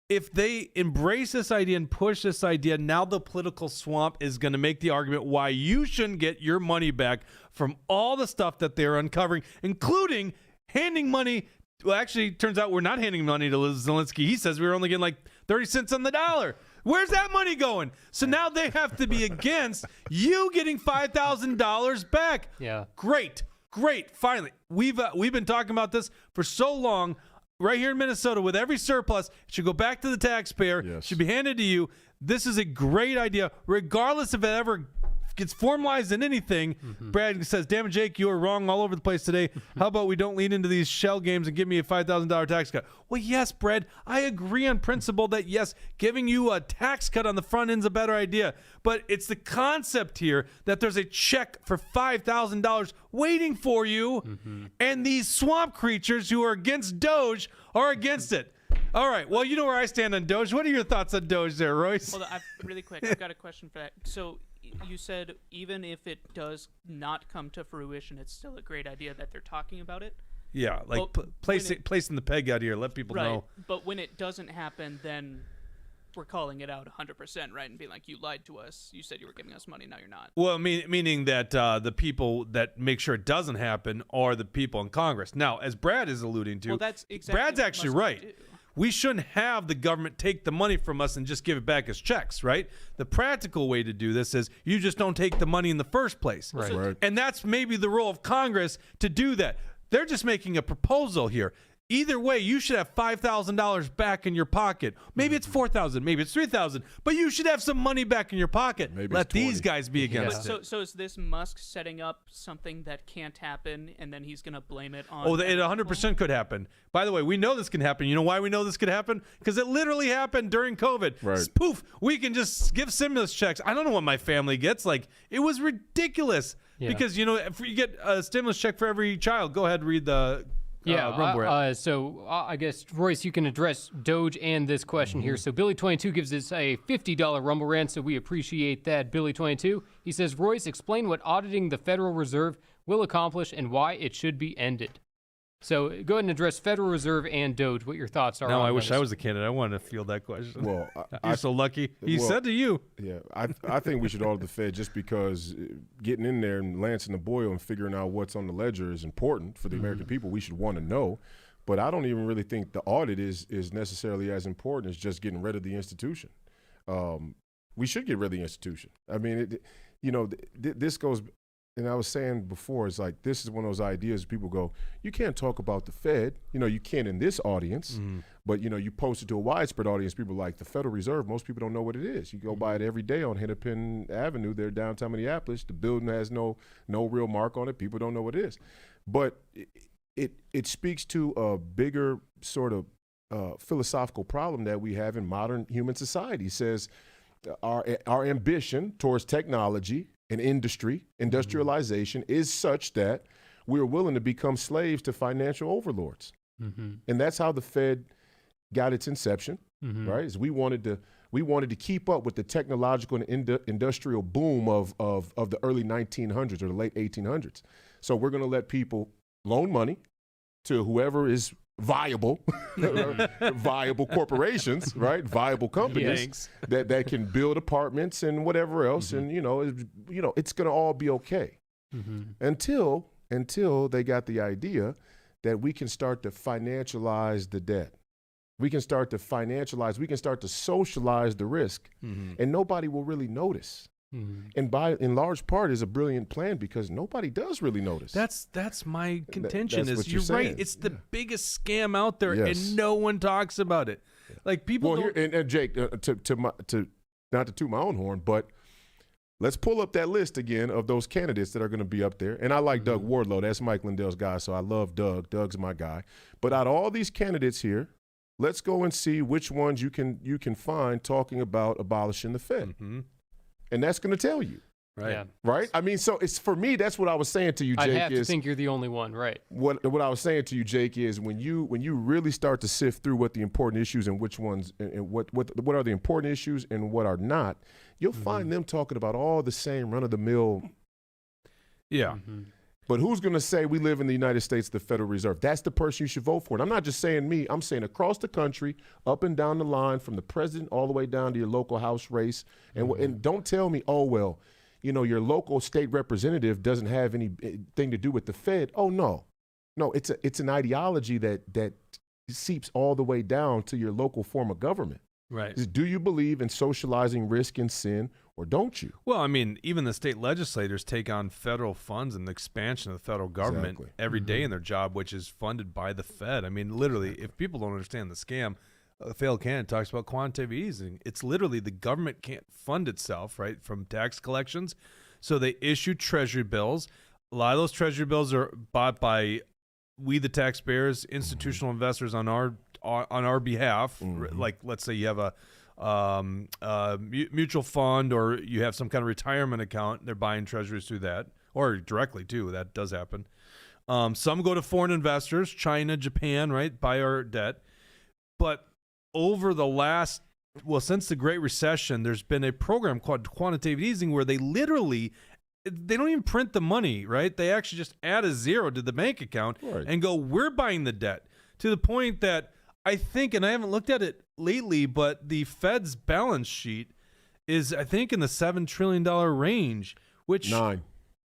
if they embrace this idea and push this idea, now the political swamp is going to make the argument why you shouldn't get your money back from all the stuff that they're uncovering, including handing money. Well, actually, it turns out we're not handing money to Zelensky. He says we were only getting like 30 cents on the dollar. Where's that money going? So now they have to be against you getting $5,000 back. Yeah. Great. Finally, we've been talking about this for so long. Right here in Minnesota, with every surplus, it should go back to the taxpayer. Yes. Should be handed to you. This is a great idea, regardless if it ever gets formalized in anything. Mm-hmm. Brad says, damn it, Jake, you are wrong all over the place today. How about we don't lean into these shell games and give me a $5,000 tax cut? Well, yes, Brad, I agree on principle that, yes, giving you a tax cut on the front end is a better idea. But it's the concept here that there's a check for $5,000 waiting for you, and these swamp creatures who are against Doge are against it. All right. Well, you know where I stand on Doge. What are your thoughts on Doge there, Royce? Hold on, really quick. I've got a question for that. So you said even if it does not come to fruition, it's still a great idea that they're talking about it? Yeah, like placing the peg out here, let people know. But when it doesn't happen, then we're calling it out 100%, right? And being like, you lied to us. You said you were giving us money. Now you're not. Well, meaning that the people that make sure it doesn't happen are the people in Congress. Now, as Brad is alluding to, well, that's exactly Brad's actually right. We shouldn't have the government take the money from us and just give it back as checks, right? The practical way to do this is you just don't take the money in the first place. Right. And that's maybe the role of Congress to do that. They're just making a proposal here. Either way, you should have $5,000 back in your pocket. Maybe it's $4,000, maybe it's $3,000, but you should have some money back in your pocket. Maybe let these guys be against it. So is this Musk setting up something that can't happen, and then he's going to blame it on? Oh, it 100% could happen. By the way, we know this can happen. You know why we know this could happen? Because it literally happened during COVID. Right. Poof, we can just give stimulus checks. I don't know what my family gets. Like, it was ridiculous. Yeah. Because, if you get a stimulus check for every child, go ahead and read the so I guess, Royce, you can address Doge and this question here. So Billy22 gives us a $50 Rumble Rant, so we appreciate that, Billy22. He says, Royce, explain what auditing the Federal Reserve will accomplish and why it should be ended. So go ahead and address Federal Reserve and Doge, what your thoughts are on I those. wish I was a candidate. I wanted to field that question. Well, You're so lucky. He said to you. Yeah, I think we should audit the Fed just because getting in there and lancing the boil and figuring out what's on the ledger is important for the American people. We should want to know. But I don't even really think the audit is necessarily as important as just getting rid of the institution. We should get rid of the institution. I mean, this goes – and I was saying before, it's like this is one of those ideas people go, you can't talk about the Fed. You can in this audience, but, you post it to a widespread audience. People are like the Federal Reserve, most people don't know what it is. You go by it every day on Hennepin Avenue there downtown Minneapolis. The building has no real mark on it. People don't know what it is. But it speaks to a bigger sort of philosophical problem that we have in modern human society. It says our ambition towards technology and industrialization is such that we're willing to become slaves to financial overlords. And that's how the Fed got its inception, right? Is we wanted to keep up with the technological and industrial boom of the early 1900s or the late 1800s. So we're going to let people loan money to whoever is viable, viable corporations, right? Viable companies that can build apartments and whatever else, and it's going to all be okay until they got the idea that we can start to financialize the debt. We can start to socialize the risk, and nobody will really notice. And in large part is a brilliant plan because nobody does really notice. That's my contention. That's you're saying. Right. It's the biggest scam out there, and no one talks about it. Like people. Well, and Jake, not to toot my own horn, but let's pull up that list again of those candidates that are going to be up there. And I like Doug Wardlow. That's Mike Lindell's guy, so I love Doug. Doug's my guy. But out of all these candidates here, let's go and see which ones you can find talking about abolishing the Fed. And that's going to tell you. Right. Yeah. Right? I mean, so it's for me, that's what I was saying to you, Jake. I have to think you're the only one, right? What I was saying to you, Jake, is when you really start to sift through what the important issues and which ones and what are the important issues and what are not, you'll find them talking about all the same run-of-the-mill. Yeah. But who's going to say we live in the United States, the Federal Reserve? That's the person you should vote for. And I'm not just saying me. I'm saying across the country, up and down the line, from the president all the way down to your local House race. And don't tell me, oh, well, your local state representative doesn't have anything to do with the Fed. Oh, no. No, it's an ideology that seeps all the way down to your local form of government. Right. Do you believe in socializing risk and sin, or don't you? Well, I mean, even the state legislators take on federal funds and the expansion of the federal government every day in their job, which is funded by the Fed. I mean, literally, if people don't understand the scam, a failed candidate talks about quantitative easing. It's literally the government can't fund itself, right, from tax collections. So they issue treasury bills. A lot of those treasury bills are bought by we, the taxpayers, institutional investors on our behalf. Like, let's say you have a mutual fund or you have some kind of retirement account. They're buying treasuries through that, or directly too. That does happen. Some go to foreign investors, China, Japan, right, buy our debt. But over the last, since the Great Recession, there's been a program called quantitative easing where they don't even print the money, right? They actually just add a zero to the bank account and go, we're buying the debt, to the point that I think, and I haven't looked at it lately, but the Fed's balance sheet is, I think, in the $7 trillion range, which 9.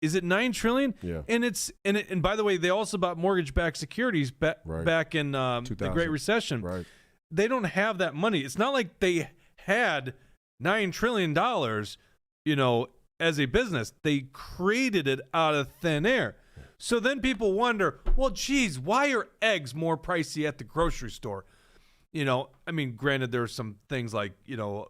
Is it $9 trillion? Yeah. And by the way, they also bought mortgage-backed securities back in the Great Recession. Right. They don't have that money. It's not like they had $9 trillion, as a business. They created it out of thin air. So then people wonder, well, geez, why are eggs more pricey at the grocery store? Granted, there's some things like,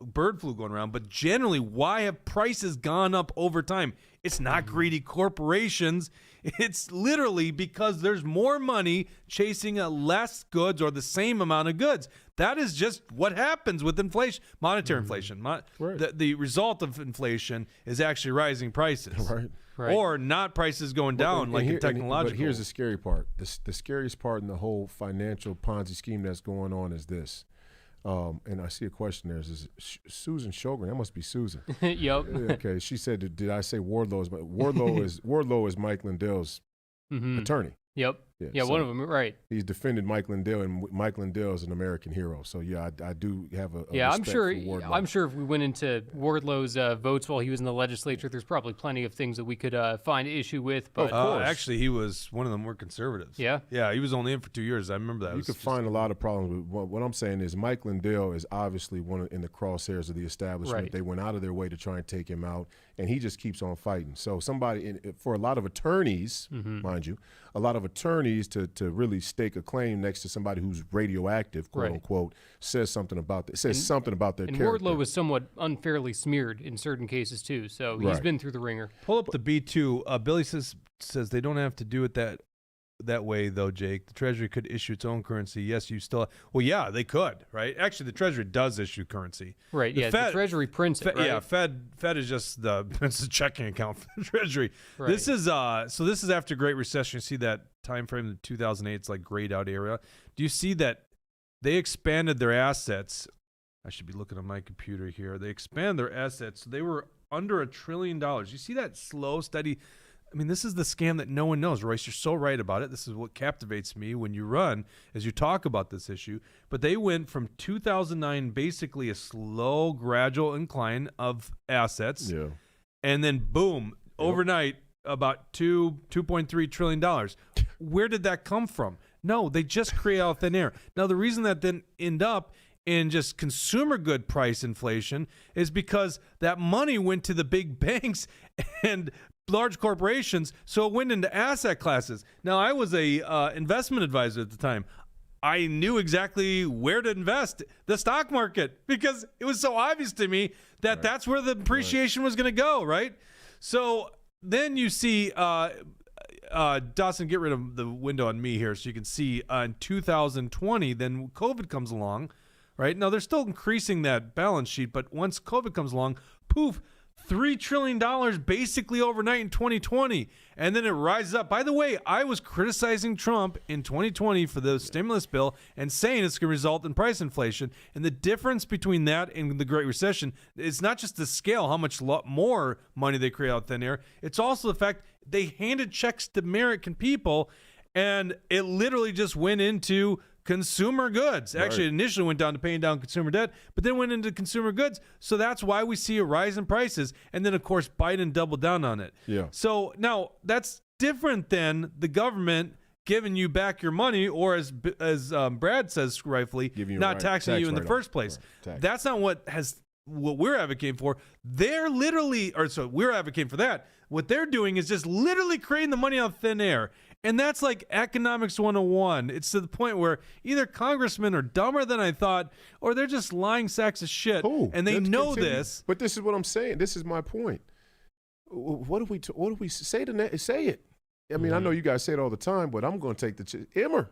bird flu going around, but generally, why have prices gone up over time? It's not greedy corporations. It's literally because there's more money chasing less goods or the same amount of goods. That is just what happens with inflation, monetary inflation. The result of inflation is actually rising prices. Right. Or not prices going down in technological. But here's the scary part. The scariest part in the whole financial Ponzi scheme that's going on is this. And I see a question there. Is Susan Shogren? That must be Susan. Yep. Okay. She said, "Did I say Wardlow?" Wardlow is Mike Lindell's attorney. Yep. Yeah, so one of them, right. He's defended Mike Lindell, and Mike Lindell is an American hero. So, yeah, I do have a respect for Wardlow. I'm sure if we went into Wardlow's votes while he was in the legislature, there's probably plenty of things that we could find issue with. But actually, he was one of the more conservatives. Yeah? Yeah, he was only in for 2 years. I remember that. You could find a lot of problems. With what I'm saying is Mike Lindell is obviously in the crosshairs of the establishment. Right. They went out of their way to try and take him out, and he just keeps on fighting. So for a lot of attorneys, mind you, a lot of attorneys to really stake a claim next to somebody who's radioactive, quote unquote, says something about their character. And Wardlow was somewhat unfairly smeared in certain cases too, so he's been through the ringer. Pull up the B2. Billy says they don't have to do it that way though, Jake. The Treasury could issue its own currency. Yes, you still. Well, yeah, they could, right? Actually, the Treasury does issue currency. Right. The Treasury prints it. Right? Yeah, Fed is just it's a checking account for the Treasury. Right. This is this is after Great Recession. You see that time frame in 2008. It's like grayed out area. Do you see that they expanded their assets? I should be looking on my computer here. They expanded their assets. So they were under $1 trillion. You see that slow, steady. I mean, this is the scam that no one knows, Royce. You're so right about it. This is what captivates me when you run, as you talk about this issue. But they went from 2009, basically a slow, gradual incline of assets, and then boom, overnight, about $2.3 trillion. Where did that come from? No, they just create out thin air. Now, the reason that didn't end up in just consumer good price inflation is because that money went to the big banks and large corporations, so it went into asset classes. Now, I was a investment advisor at the time. I knew exactly where to invest, the stock market, because it was so obvious to me that that's where the appreciation was going to go, right? So then you see, Dawson, get rid of the window on me here so you can see in 2020, then COVID comes along, right? Now, they're still increasing that balance sheet, but once COVID comes along, poof, $3 trillion basically overnight in 2020. And then it rises up. By the way, I was criticizing Trump in 2020 for the stimulus bill and saying it's going to result in price inflation. And the difference between that and the Great Recession is not just the scale, how much more money they create out thin air. It's also the fact they handed checks to American people, and it literally just went into consumer goods. Actually, it initially went down to paying down consumer debt, but then went into consumer goods. So that's why we see a rise in prices. And then, of course, Biden doubled down on it. Yeah. So now that's different than the government giving you back your money, or as Brad says rightfully, not taxing you in the first place. That's not what we're advocating for. They're literally, we're advocating for that. What they're doing is just literally creating the money out of thin air. And that's like economics 101. It's to the point where either congressmen are dumber than I thought, or they're just lying sacks of shit. And they know this. But this is what I'm saying. This is my point. What do we say say it? I mean, I know you guys say it all the time, but I'm going to take the Emmer.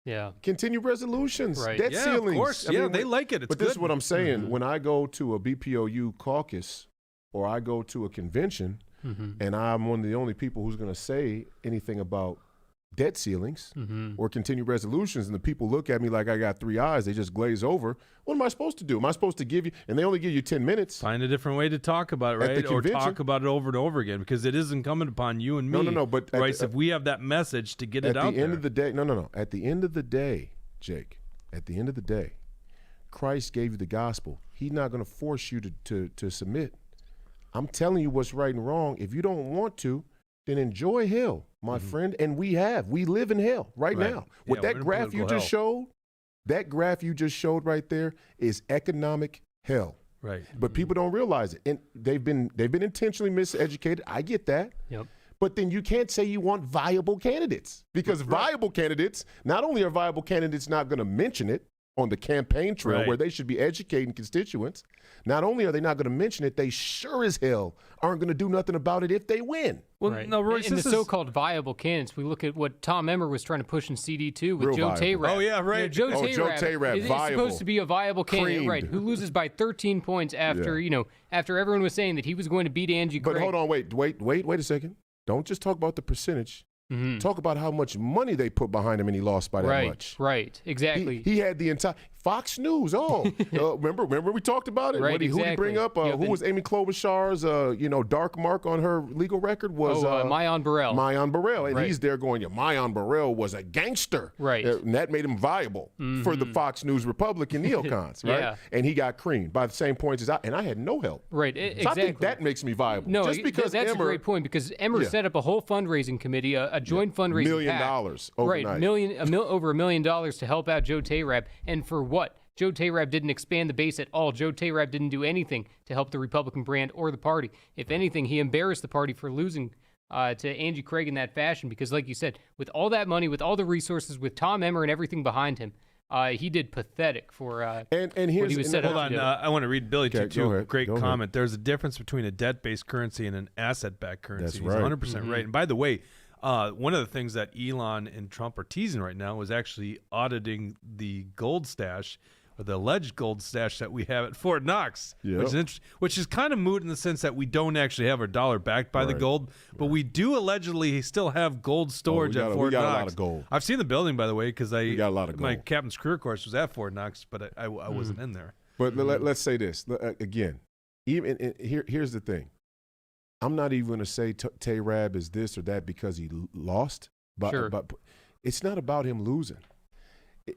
Yeah. Continue resolutions. Right. Debt ceilings. Of course. They like it. It's but good. This is what I'm saying. When I go to a BPOU caucus or I go to a convention and I'm one of the only people who's going to say anything about debt ceilings or continued resolutions, and the people look at me like I got 3 eyes, they just glaze over. What am I supposed to do? Am I supposed to give you, and they only give you 10 minutes? Find a different way to talk about it, right? Or talk about it over and over again, because it is incumbent upon you and me. No, but Royce, if we have that message to get it out there. At the end of the day, no. At the end of the day, Jake, at the end of the day, Christ gave you the gospel. He's not going to force you to submit. I'm telling you what's right and wrong. If you don't want to, then enjoy hell, my friend. And we live in hell right now. What that graph you just showed, right there is economic hell. Right. But people don't realize it. And they've been intentionally miseducated. I get that. Yep. But then you can't say you want viable candidates, because viable candidates, not only are viable candidates not going to mention it on the campaign trail where they should be educating constituents, not only are they not going to mention it, they sure as hell aren't going to do nothing about it if they win. Well, no, Royce, in the so-called viable candidates, we look at what Tom Emmer was trying to push in CD2 with Joe Tayrab. Oh, yeah, right. Joe Tayrab is supposed to be a viable candidate, right, who loses by 13 points after, after everyone was saying that he was going to beat Angie Craig. But hold on, wait a second. Don't just talk about the percentage. Talk about how much money they put behind him, and he lost by that much. Right, exactly. He had the entire Fox News. Remember we talked about it. Right, Who did he bring up? Who was Amy Klobuchar's dark mark on her legal record was Mayan Burrell. Mayan Burrell, and he's there going, Mayan Burrell was a gangster, right? And that made him viable for the Fox News Republican neocons, right? Yeah. And he got creamed by the same points as I had no help. Right, so exactly. I think that makes me viable. No, just because that's Emmer, a great point, because Emmer set up a whole fundraising committee, a joint fundraising $1 million overnight. Right, over $1 million to help out Joe Tayrab, and for what? Joe Tayrab didn't expand the base at all. Joe Tayrab didn't do anything to help the Republican brand or the party. If anything, he embarrassed the party for losing to Angie Craig in that fashion, because like you said, with all that money, with all the resources, with Tom Emmer and everything behind him, he did pathetic for and here's, what he was set up to do. I want to read Billy too. Great Go comment. ahead. There's a difference between a debt-based currency and an asset-backed currency. That's right. He's 100% right. And by the way, one of the things that Elon and Trump are teasing right now is actually auditing the gold stash, or the alleged gold stash that we have at Fort Knox, which is kind of moot in the sense that we don't actually have our dollar backed by the gold, but we do allegedly still have gold storage at Fort Knox. We got a lot of gold. I've seen the building, by the way, because we got a lot of gold. My captain's career course was at Fort Knox, but I wasn't in there. But let's say this again. Here's the thing. I'm not even going to say Tayrab is this or that because he lost, but it's not about him losing.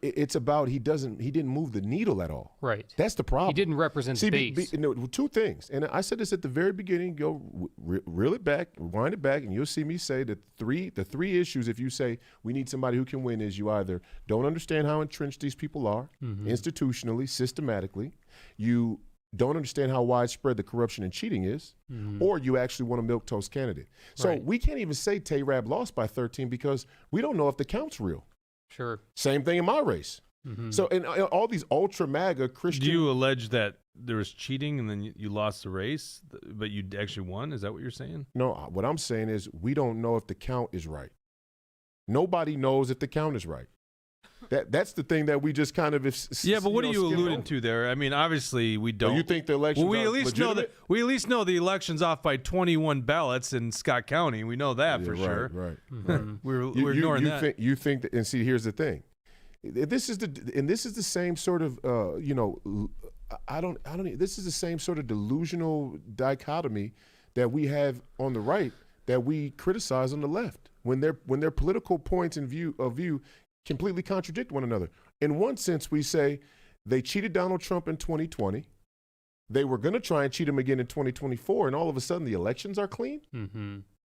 It's about he didn't move the needle at all. Right. That's the problem. He didn't represent the base. Two things, and I said this at the very beginning. Go reel it back, rewind it back, and you'll see me say the three issues. If you say we need somebody who can win, is you either don't understand how entrenched these people are institutionally, systematically, you don't understand how widespread the corruption and cheating is, or you actually want a milquetoast candidate. So we can't even say Tayrab lost by 13 because we don't know if the count's real. Sure. Same thing in my race. So, and all these ultra MAGA Christian. Do you allege that there was cheating and then you lost the race, but you actually won? Is that what you're saying? No, what I'm saying is we don't know if the count is right. Nobody knows if the count is right. That's the thing that we just kind of but what are you alluding to there? I mean, obviously we don't. You think the elections we are at least legitimate? know that we at least know the election's off by 21 ballots in Scott County. We know that for sure. Right. We're ignoring that. You think that, and see, here's the thing. This is the same sort of this is the same sort of delusional dichotomy that we have on the right that we criticize on the left when their political points of view completely contradict one another. In one sense, we say they cheated Donald Trump in 2020. They were going to try and cheat him again in 2024, and all of a sudden the elections are clean.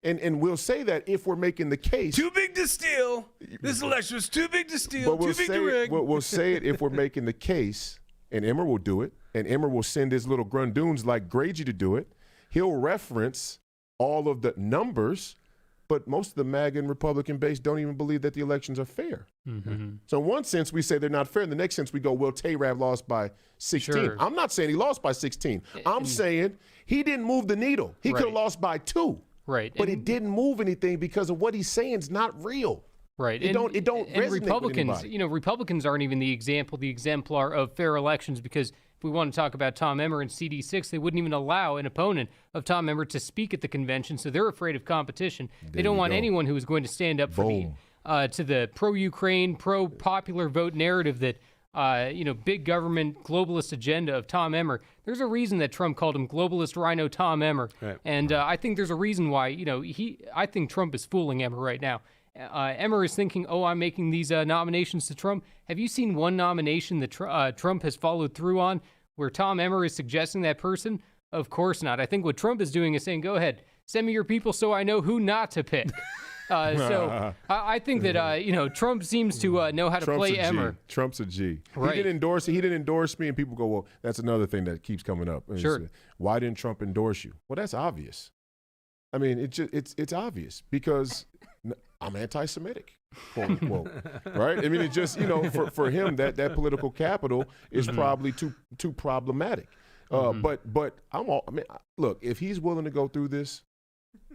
And we'll say that if we're making the case. Too big to steal. This election was too big to steal, but too big to rig. We'll say it if we're making the case, and Emmer will do it, and Emmer will send his little grundoons like Grady to do it. He'll reference all of the numbers, but most of the MAGA and Republican base don't even believe that the elections are fair. So in one sense, we say they're not fair. In the next sense, we go, well, Tayrab lost by 16. Sure. I'm not saying he lost by 16. I'm saying he didn't move the needle. He could have lost by 2. Right. But it didn't move anything because of what he's saying is not real. Right. It don't resonate Republicans, with anybody. Republicans aren't even the exemplar of fair elections, because if we want to talk about Tom Emmer and CD6, they wouldn't even allow an opponent of Tom Emmer to speak at the convention, so they're afraid of competition. They don't want anyone who is going to stand up for to the pro-Ukraine, pro-popular vote narrative that, big government globalist agenda of Tom Emmer. There's a reason that Trump called him globalist rhino Tom Emmer. Right. And I think there's a reason why, I think Trump is fooling Emmer right now. Emmer is thinking, I'm making these nominations to Trump. Have you seen one nomination that Trump has followed through on where Tom Emmer is suggesting that person? Of course not. I think what Trump is doing is saying, go ahead, send me your people so I know who not to pick. So I think that, Trump seems to know how to play Emmer. Trump's a G. Right. He didn't endorse it. He didn't endorse me, and people go, well, that's another thing that keeps coming up. Sure. Why didn't Trump endorse you? Well, that's obvious. I mean, it's obvious because I'm anti-Semitic, quote unquote, right? I mean, it just, for him, that political capital is probably too problematic. But look, if he's willing to go through this,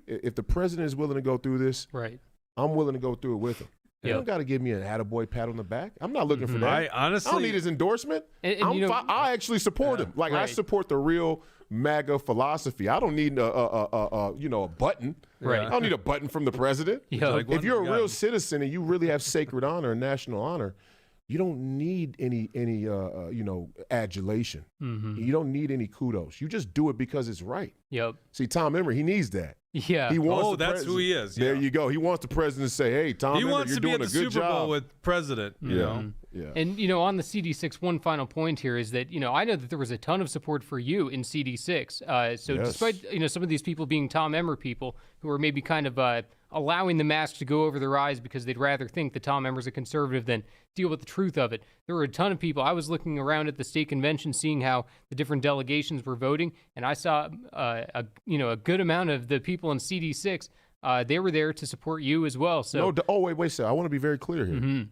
if the president is willing to go through this, right, I'm willing to go through it with him. You don't got to give me an attaboy pat on the back. I'm not looking for that. I don't need his endorsement. I actually support him. Like, I support the real MAGA philosophy. I don't need a button. Right. I don't need a button from the president. If you're a real citizen and you really have sacred honor and national honor, you don't need any adulation. You don't need any kudos. You just do it because it's right. Yep. See, Tom Emmer, he needs that. Yeah. He wants that's who he is. There you go. He wants the president to say, "Hey, Tom Emmer, you're doing a good job." He wants to be at the Super Bowl with president. You know. Yeah. And on the CD6, one final point here is that I know that there was a ton of support for you in CD6. So despite some of these people being Tom Emmer people who are maybe kind of allowing the mask to go over their eyes because they'd rather think that Tom Emmer's a conservative than deal with the truth of it. There were a ton of people. I was looking around at the state convention, seeing how the different delegations were voting, and I saw a good amount of the people in CD6. They were there to support you as well. So wait, sir. I want to be very clear here.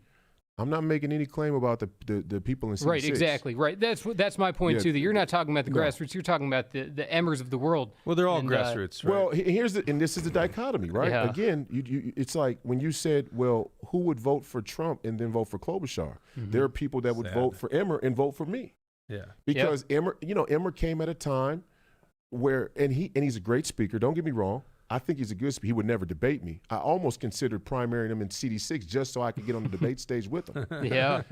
I'm not making any claim about the people in C6. Right, exactly. Right. That's my point too. That you're not talking about the grassroots. You're talking about the Emmers of the world. Well, they're all grassroots. Right? Well, and this is the dichotomy, right? Yeah. Again, it's like when you said, well, who would vote for Trump and then vote for Klobuchar? There are people that would vote for Emmer and vote for me. Yeah. Because Emmer came at a time where, and he's a great speaker. Don't get me wrong. I think he's a good speaker. He would never debate me. I almost considered primarying him in CD6 just so I could get on the debate stage with him. Yeah.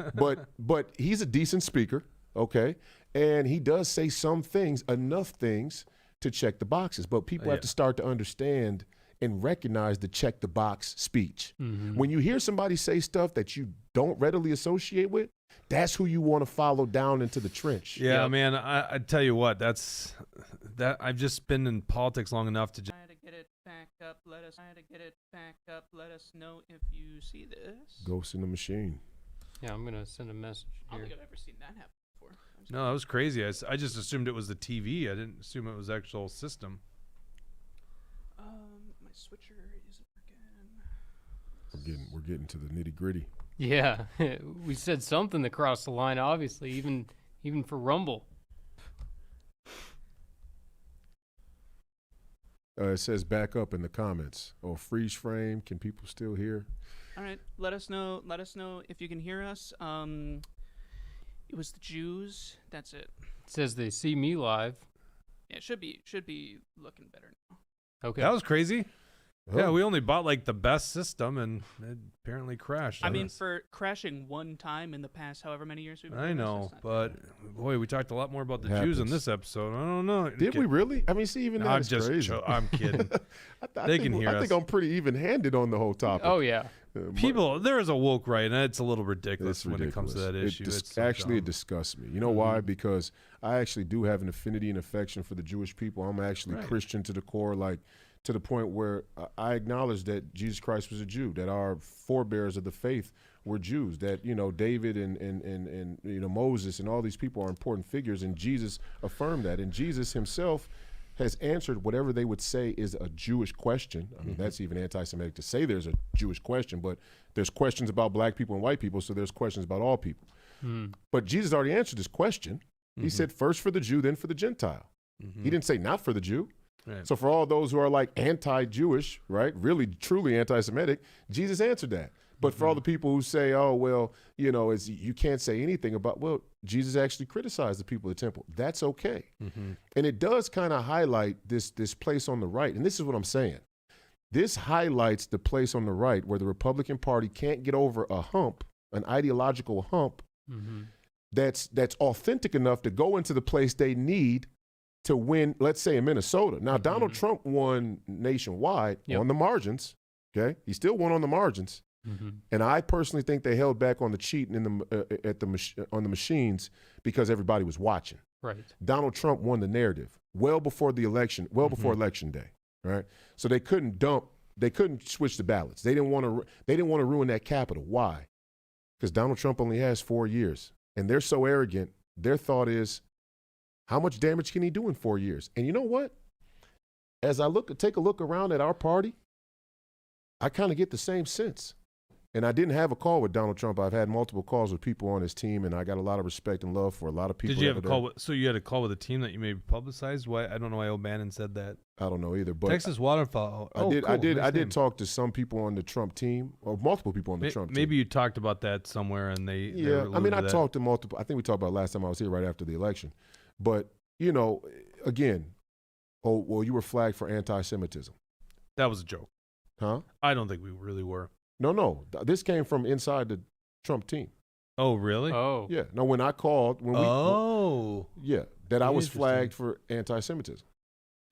But he's a decent speaker, okay? And he does say some things, enough things to check the boxes. But people have to start to understand and recognize the check the box speech. When you hear somebody say stuff that you don't readily associate with, that's who you want to follow down into the trench. Yeah, man, I tell you what, I've just been in politics long enough to just Get it back up. Let us know if you see this. Ghost in the machine. Yeah, I'm gonna send a message I here. don't think I've ever seen that happen before. No, that was crazy. I just assumed it was the TV. I didn't assume it was the actual system. My switcher isn't working. We're getting to the nitty gritty. Yeah, we said something that crossed the line. Obviously, even for Rumble. It says back up in the comments. Oh, freeze frame. Can people still hear? All right, let us know if you can hear us. It was the Jews. That's it. It says they see me live. Yeah, it should be looking better now. Okay. That was crazy. Oh. Yeah, we only bought like the best system, and it apparently crashed. I mean, for crashing one time in the past however many years we've been I doing know, this, but boy, we talked a lot more about the Happens. Jews in this episode. I don't know. Did we really? I mean, see, even that's crazy. I'm kidding. I think I'm pretty even-handed on the whole topic. Oh yeah. People, there is a woke right, and it's a little ridiculous, when it comes to that issue. It disgusts me. You know why? Because I actually do have an affinity and affection for the Jewish people. I'm actually Christian to the core, like to the point where I acknowledge that Jesus Christ was a Jew, that our forebears of the faith were Jews, that David and Moses and all these people are important figures, and Jesus affirmed that, and Jesus himself has answered whatever they would say is a Jewish question. I mean, that's even anti-Semitic to say there's a Jewish question, but there's questions about black people and white people, so there's questions about all people. But Jesus already answered this question. He said first for the Jew, then for the Gentile. He didn't say not for the Jew. Right. So for all those who are like anti-Jewish, right, really, truly anti-Semitic, Jesus answered that. But for all the people who say, oh, well, you can't say anything about, well, Jesus actually criticized the people of the temple. That's okay. And it does kind of highlight this place on the right. And this is what I'm saying. This highlights the place on the right where the Republican Party can't get over a hump, an ideological hump, that's authentic enough to go into the place they need to win, let's say in Minnesota. Now, Donald Trump won nationwide on the margins, okay? He still won on the margins. And I personally think they held back on the cheating on the machines because everybody was watching. Right. Donald Trump won the narrative well before the election, before election day, right? So they couldn't switch the ballots. They didn't want to ruin that Capitol. Why? Because Donald Trump only has 4 years, and they're so arrogant. Their thought is, how much damage can he do in 4 years? And you know what? As I take a look around at our party, I kind of get the same sense. And I didn't have a call with Donald Trump. I've had multiple calls with people on his team, and I got a lot of respect and love for a lot of people. Did you have a call? So you had a call with a team that you maybe publicized? Why? I don't know why O'Bannon said that. I don't know either. But Texas Waterfall. I did talk to some people on the Trump team, or multiple people on the Trump team. Maybe you talked about that somewhere, and they. Yeah, I mean, I talked to multiple. I think we talked about it last time I was here, right after the election. But again, you were flagged for anti-Semitism. That was a joke. Huh? I don't think we really were. No. This came from inside the Trump team. Oh, really? Oh. Yeah. No, when I called, that I was flagged for anti-Semitism.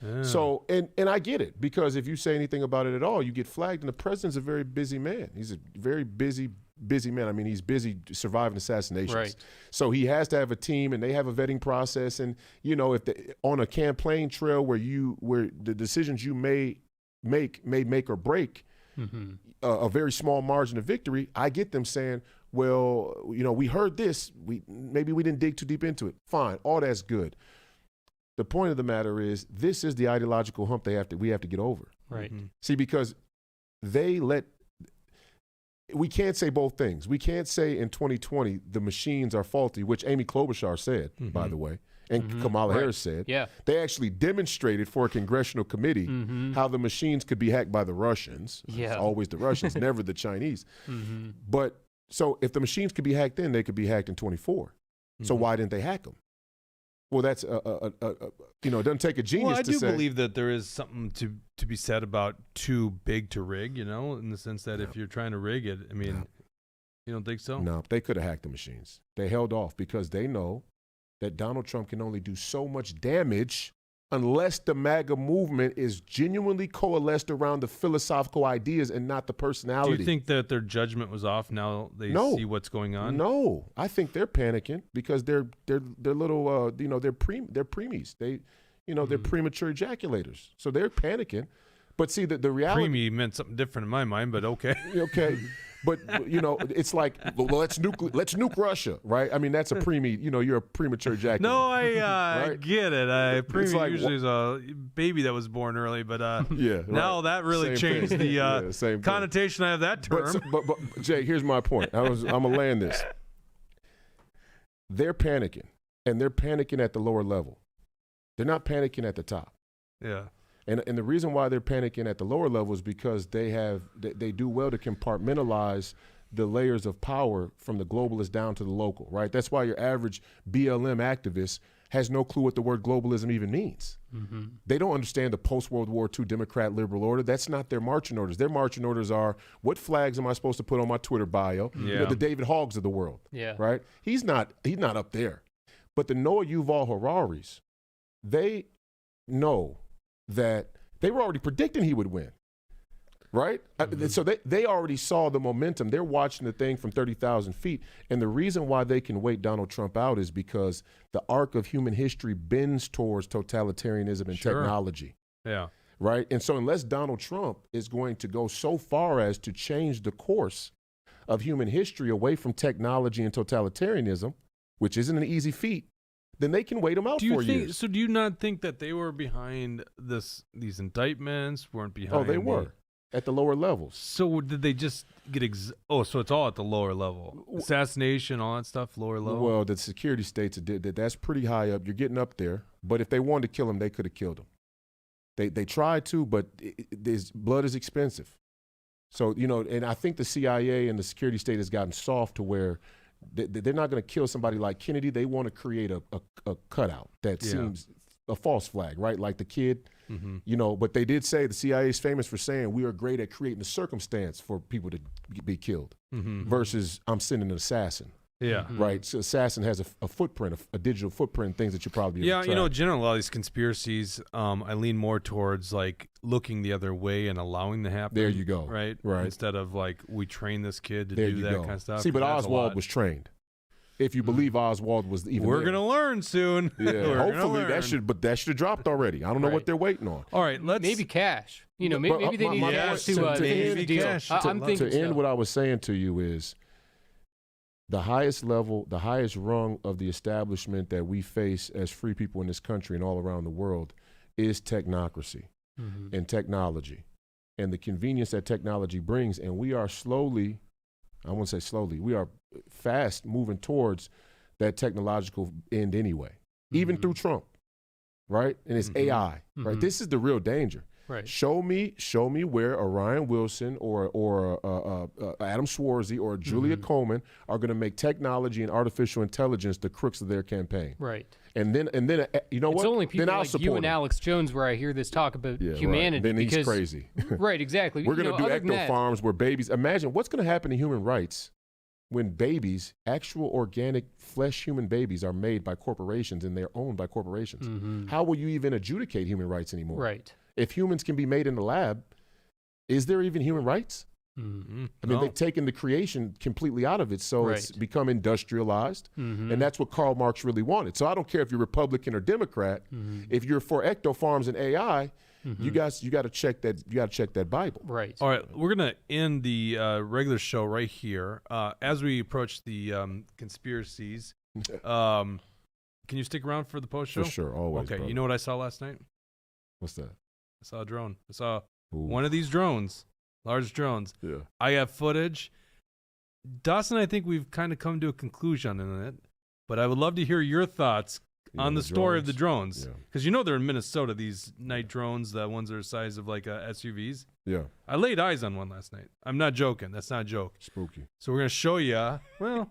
Yeah. So, and I get it, because if you say anything about it at all, you get flagged, and the president's a very busy man. He's a very busy man. I mean, he's busy surviving assassinations. Right. So he has to have a team, and they have a vetting process. And, if on a campaign trail where the decisions you may make or break, a very small margin of victory, I get them saying, well, we heard this. Maybe we didn't dig too deep into it. Fine. All that's good. The point of the matter is, this is the ideological hump we have to get over. Right. See, because we can't say both things. We can't say in 2020 the machines are faulty, which Amy Klobuchar said, by the way, and Kamala Harris said. Yeah. They actually demonstrated for a congressional committee how the machines could be hacked by the Russians. Yeah. It's always the Russians, never the Chinese. But so if the machines could be hacked then, they could be hacked in 24. So why didn't they hack them? Well, that's it doesn't take a genius to say. Well, I do believe that there is something to be said about too big to rig, in the sense that if you're trying to rig it, I mean, you don't think so? No, they could have hacked the machines. They held off because they know that Donald Trump can only do so much damage unless the MAGA movement is genuinely coalesced around the philosophical ideas and not the personality. Do you think that their judgment was off now they see what's going on? No, I think they're panicking because they're little, they're preemies. They're premature ejaculators. So they're panicking. But see, the reality... Preemie meant something different in my mind, but okay. Okay. But, it's like, well, let's nuke Russia, right? I mean, that's a preemie, you're a premature ejaculator. No, I right? get it. Preemie like, usually is a baby that was born early, but now that really same changed thing. the same connotation I have that term. But Jay, here's my point. I'm going to land this. They're panicking, and they're panicking at the lower level. They're not panicking at the top. Yeah. And the reason why they're panicking at the lower level is because they do well to compartmentalize the layers of power from the globalist down to the local, right? That's why your average BLM activist has no clue what the word globalism even means. They don't understand the post-World War II Democrat liberal order. That's not their marching orders. Their marching orders are, what flags am I supposed to put on my Twitter bio? Yeah. The David Hoggs of the world, Yeah. right? He's not up there. But the Noah Yuval Hararis, they know that they were already predicting he would win, right? So they already saw the momentum. They're watching the thing from 30,000 feet. And the reason why they can wait Donald Trump out is because the arc of human history bends towards totalitarianism and technology. Yeah. Right? And so unless Donald Trump is going to go so far as to change the course of human history away from technology and totalitarianism, which isn't an easy feat, then they can wait them out 4 years. So do you not think that they were behind these indictments, weren't behind? Oh, they were at the lower levels. So did they just get so it's all at the lower level. Assassination, all that stuff, lower level? Well, the security states did that. That's pretty high up. You're getting up there. But if they wanted to kill him, they could have killed him. They tried to, but blood is expensive. So, and I think the CIA and the security state has gotten soft to where they're not going to kill somebody like Kennedy. They want to create a cutout that seems a false flag, right? Like the kid, you know, but they did say the CIA is famous for saying we are great at creating the circumstance for people to be killed versus I'm sending an assassin. Yeah. Right. So assassin has a footprint, a digital footprint, things that you probably Yeah, you know, generally a lot of these conspiracies, I lean more towards like looking the other way and allowing to happen. There you go. Right. Instead of like we train this kid to there do you that go. kind of stuff. See, but Oswald was trained. If you believe Oswald was even We're gonna learn soon. Yeah, hopefully that should have dropped already. I don't know what they're waiting on. All right, let's maybe cash. You know, maybe they need cash to finish the deal. I'm thinking to end what I was saying to you is the highest level, the highest rung of the establishment that we face as free people in this country and all around the world is technocracy and technology and the convenience that technology brings. And we are slowly, I won't say slowly, we are fast moving towards that technological end anyway, even through Trump, right? And it's AI, right? This is the real danger. Right. Show me where a Ryan Wilson or Adam Schwarzy or Julia Coleman are going to make technology and artificial intelligence the crux of their campaign. Right. And then you know what? It's only people then like you and Alex Jones where I hear this talk about humanity. Right. Then he's because, crazy. Right. Exactly. We're going to do ecto farms where babies. Imagine what's going to happen to human rights when babies, actual organic flesh human babies, are made by corporations and they're owned by corporations. How will you even adjudicate human rights anymore? Right. If humans can be made in the lab, is there even human rights? I mean, they've taken the creation completely out of it, so it's become industrialized, and that's what Karl Marx really wanted. So I don't care if you're Republican or Democrat. If you're for ecto farms and AI, you got to check that. You got to check that Bible. Right. All right, we're gonna end the regular show right here. As we approach the conspiracies, can you stick around for the post show? For sure, always. Okay. Brother. You know what I saw last night? What's that? I saw a drone. I saw one of these drones, large drones. Yeah. I have footage. Dawson, I think we've kind of come to a conclusion on it, but I would love to hear your thoughts on the story of the drones. Because you know they're in Minnesota, these night drones, the ones that are the size of like SUVs. Yeah. I laid eyes on one last night. I'm not joking. That's not a joke. Spooky. So we're going to show you. Well,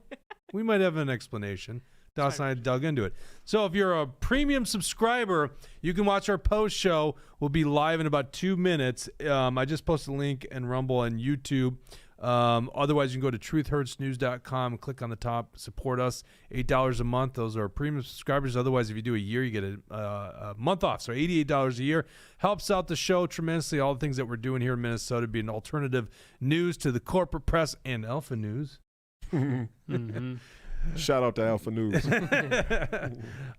we might have an explanation. Dawson and I dug into it. So if you're a premium subscriber, you can watch our post show. We'll be live in about 2 minutes. I just posted a link in Rumble and YouTube. Otherwise, you can go to truthhurtsnews.com and click on the top, support us, $8 a month. Those are premium subscribers. Otherwise, if you do a year, you get a month off. So $88 a year. Helps out the show tremendously. All the things that we're doing here in Minnesota, be an alternative news to the corporate press and Alpha News. Shout out to Alpha News.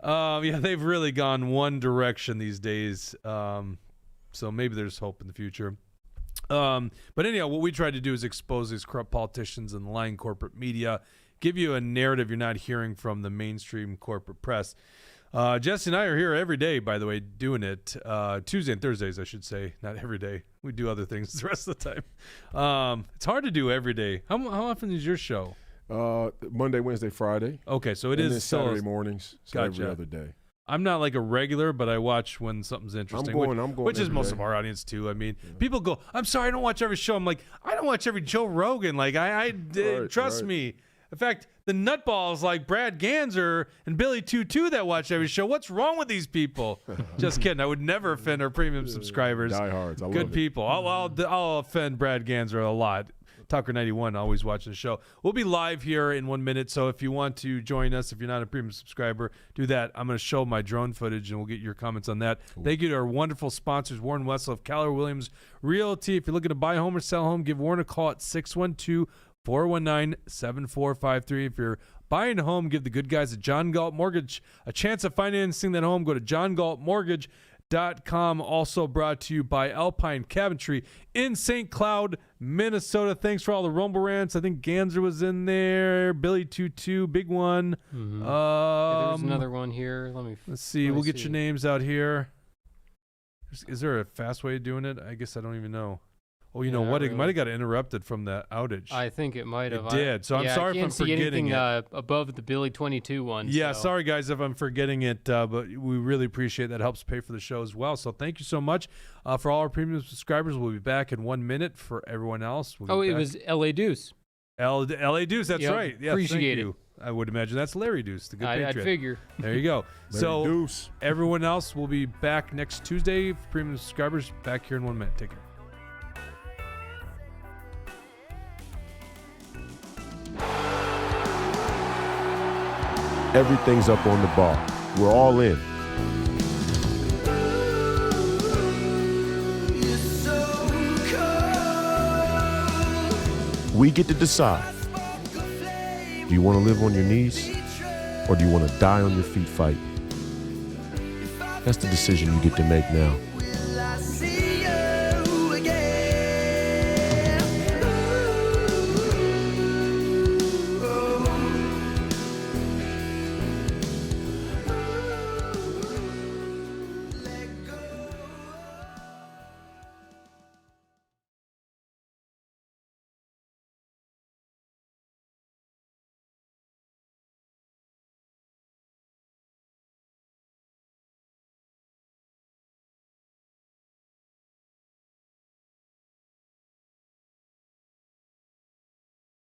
Yeah, they've really gone one direction these days. So maybe there's hope in the future. But anyhow, what we try to do is expose these corrupt politicians and lying corporate media, give you a narrative you're not hearing from the mainstream corporate press. Jesse and I are here every day, by the way, doing it. Tuesday and Thursdays, I should say, not every day. We do other things the rest of the time. It's hard to do every day. How often is your show? Monday, Wednesday, Friday. Okay, so it and is Saturday mornings. So Gotcha. every other day. I'm not like a regular, but I watch when something's interesting. I'm going which is every most day. of our audience too. I mean, people go, "I'm sorry, I don't watch every show." I'm like, I don't watch every Joe Rogan. Like, trust me. In fact, the nutballs like Brad Ganser and Billy Tutu that watch every show. What's wrong with these people? Just kidding. I would never offend our premium subscribers. Diehards. I love Good it. people. I'll offend Brad Ganser a lot. Tucker 91 always watching the show. We'll be live here in 1 minute, so if you want to join us, if you're not a premium subscriber, do that. I'm going to show my drone footage, and we'll get your comments on that. Cool. Thank you to our wonderful sponsors, Warren Wessel of Keller Williams Realty. If you're looking to buy a home or sell a home, give Warren a call at 612-419-7453. If you're buying a home, give the good guys at John Galt Mortgage a chance of financing that home. Go to johngaltmortgage.com. Also brought to you by Alpine Cabinetry in St. Cloud, Minnesota. Thanks for all the Rumble rants. I think Ganser was in there. Billy Tutu, big one. There's another one here. Let's see. We'll get your names out here. Is there a fast way of doing it? I guess I don't even know. Oh, you know what? Really. It might have got interrupted from that outage. I think it might have. It did. So I'm sorry if I'm forgetting it. Above the Billy 22 one. Yeah, so. Sorry guys if I'm forgetting it, but we really appreciate that. It helps pay for the show as well. So thank you so much for all our premium subscribers. We'll be back in 1 minute. For everyone else, it was LA Deuce. LA Deuce. That's right. Yeah, appreciate thank you. I would imagine that's Larry Deuce, the good Patriot. I'd figure. There you go. So Deuce. everyone else will be back next Tuesday. Premium subscribers back here in 1 minute. Take care. Everything's up on the bar. We're all in. We get to decide. Do you want to live on your knees, or do you want to die on your feet fighting? That's the decision you get to make now.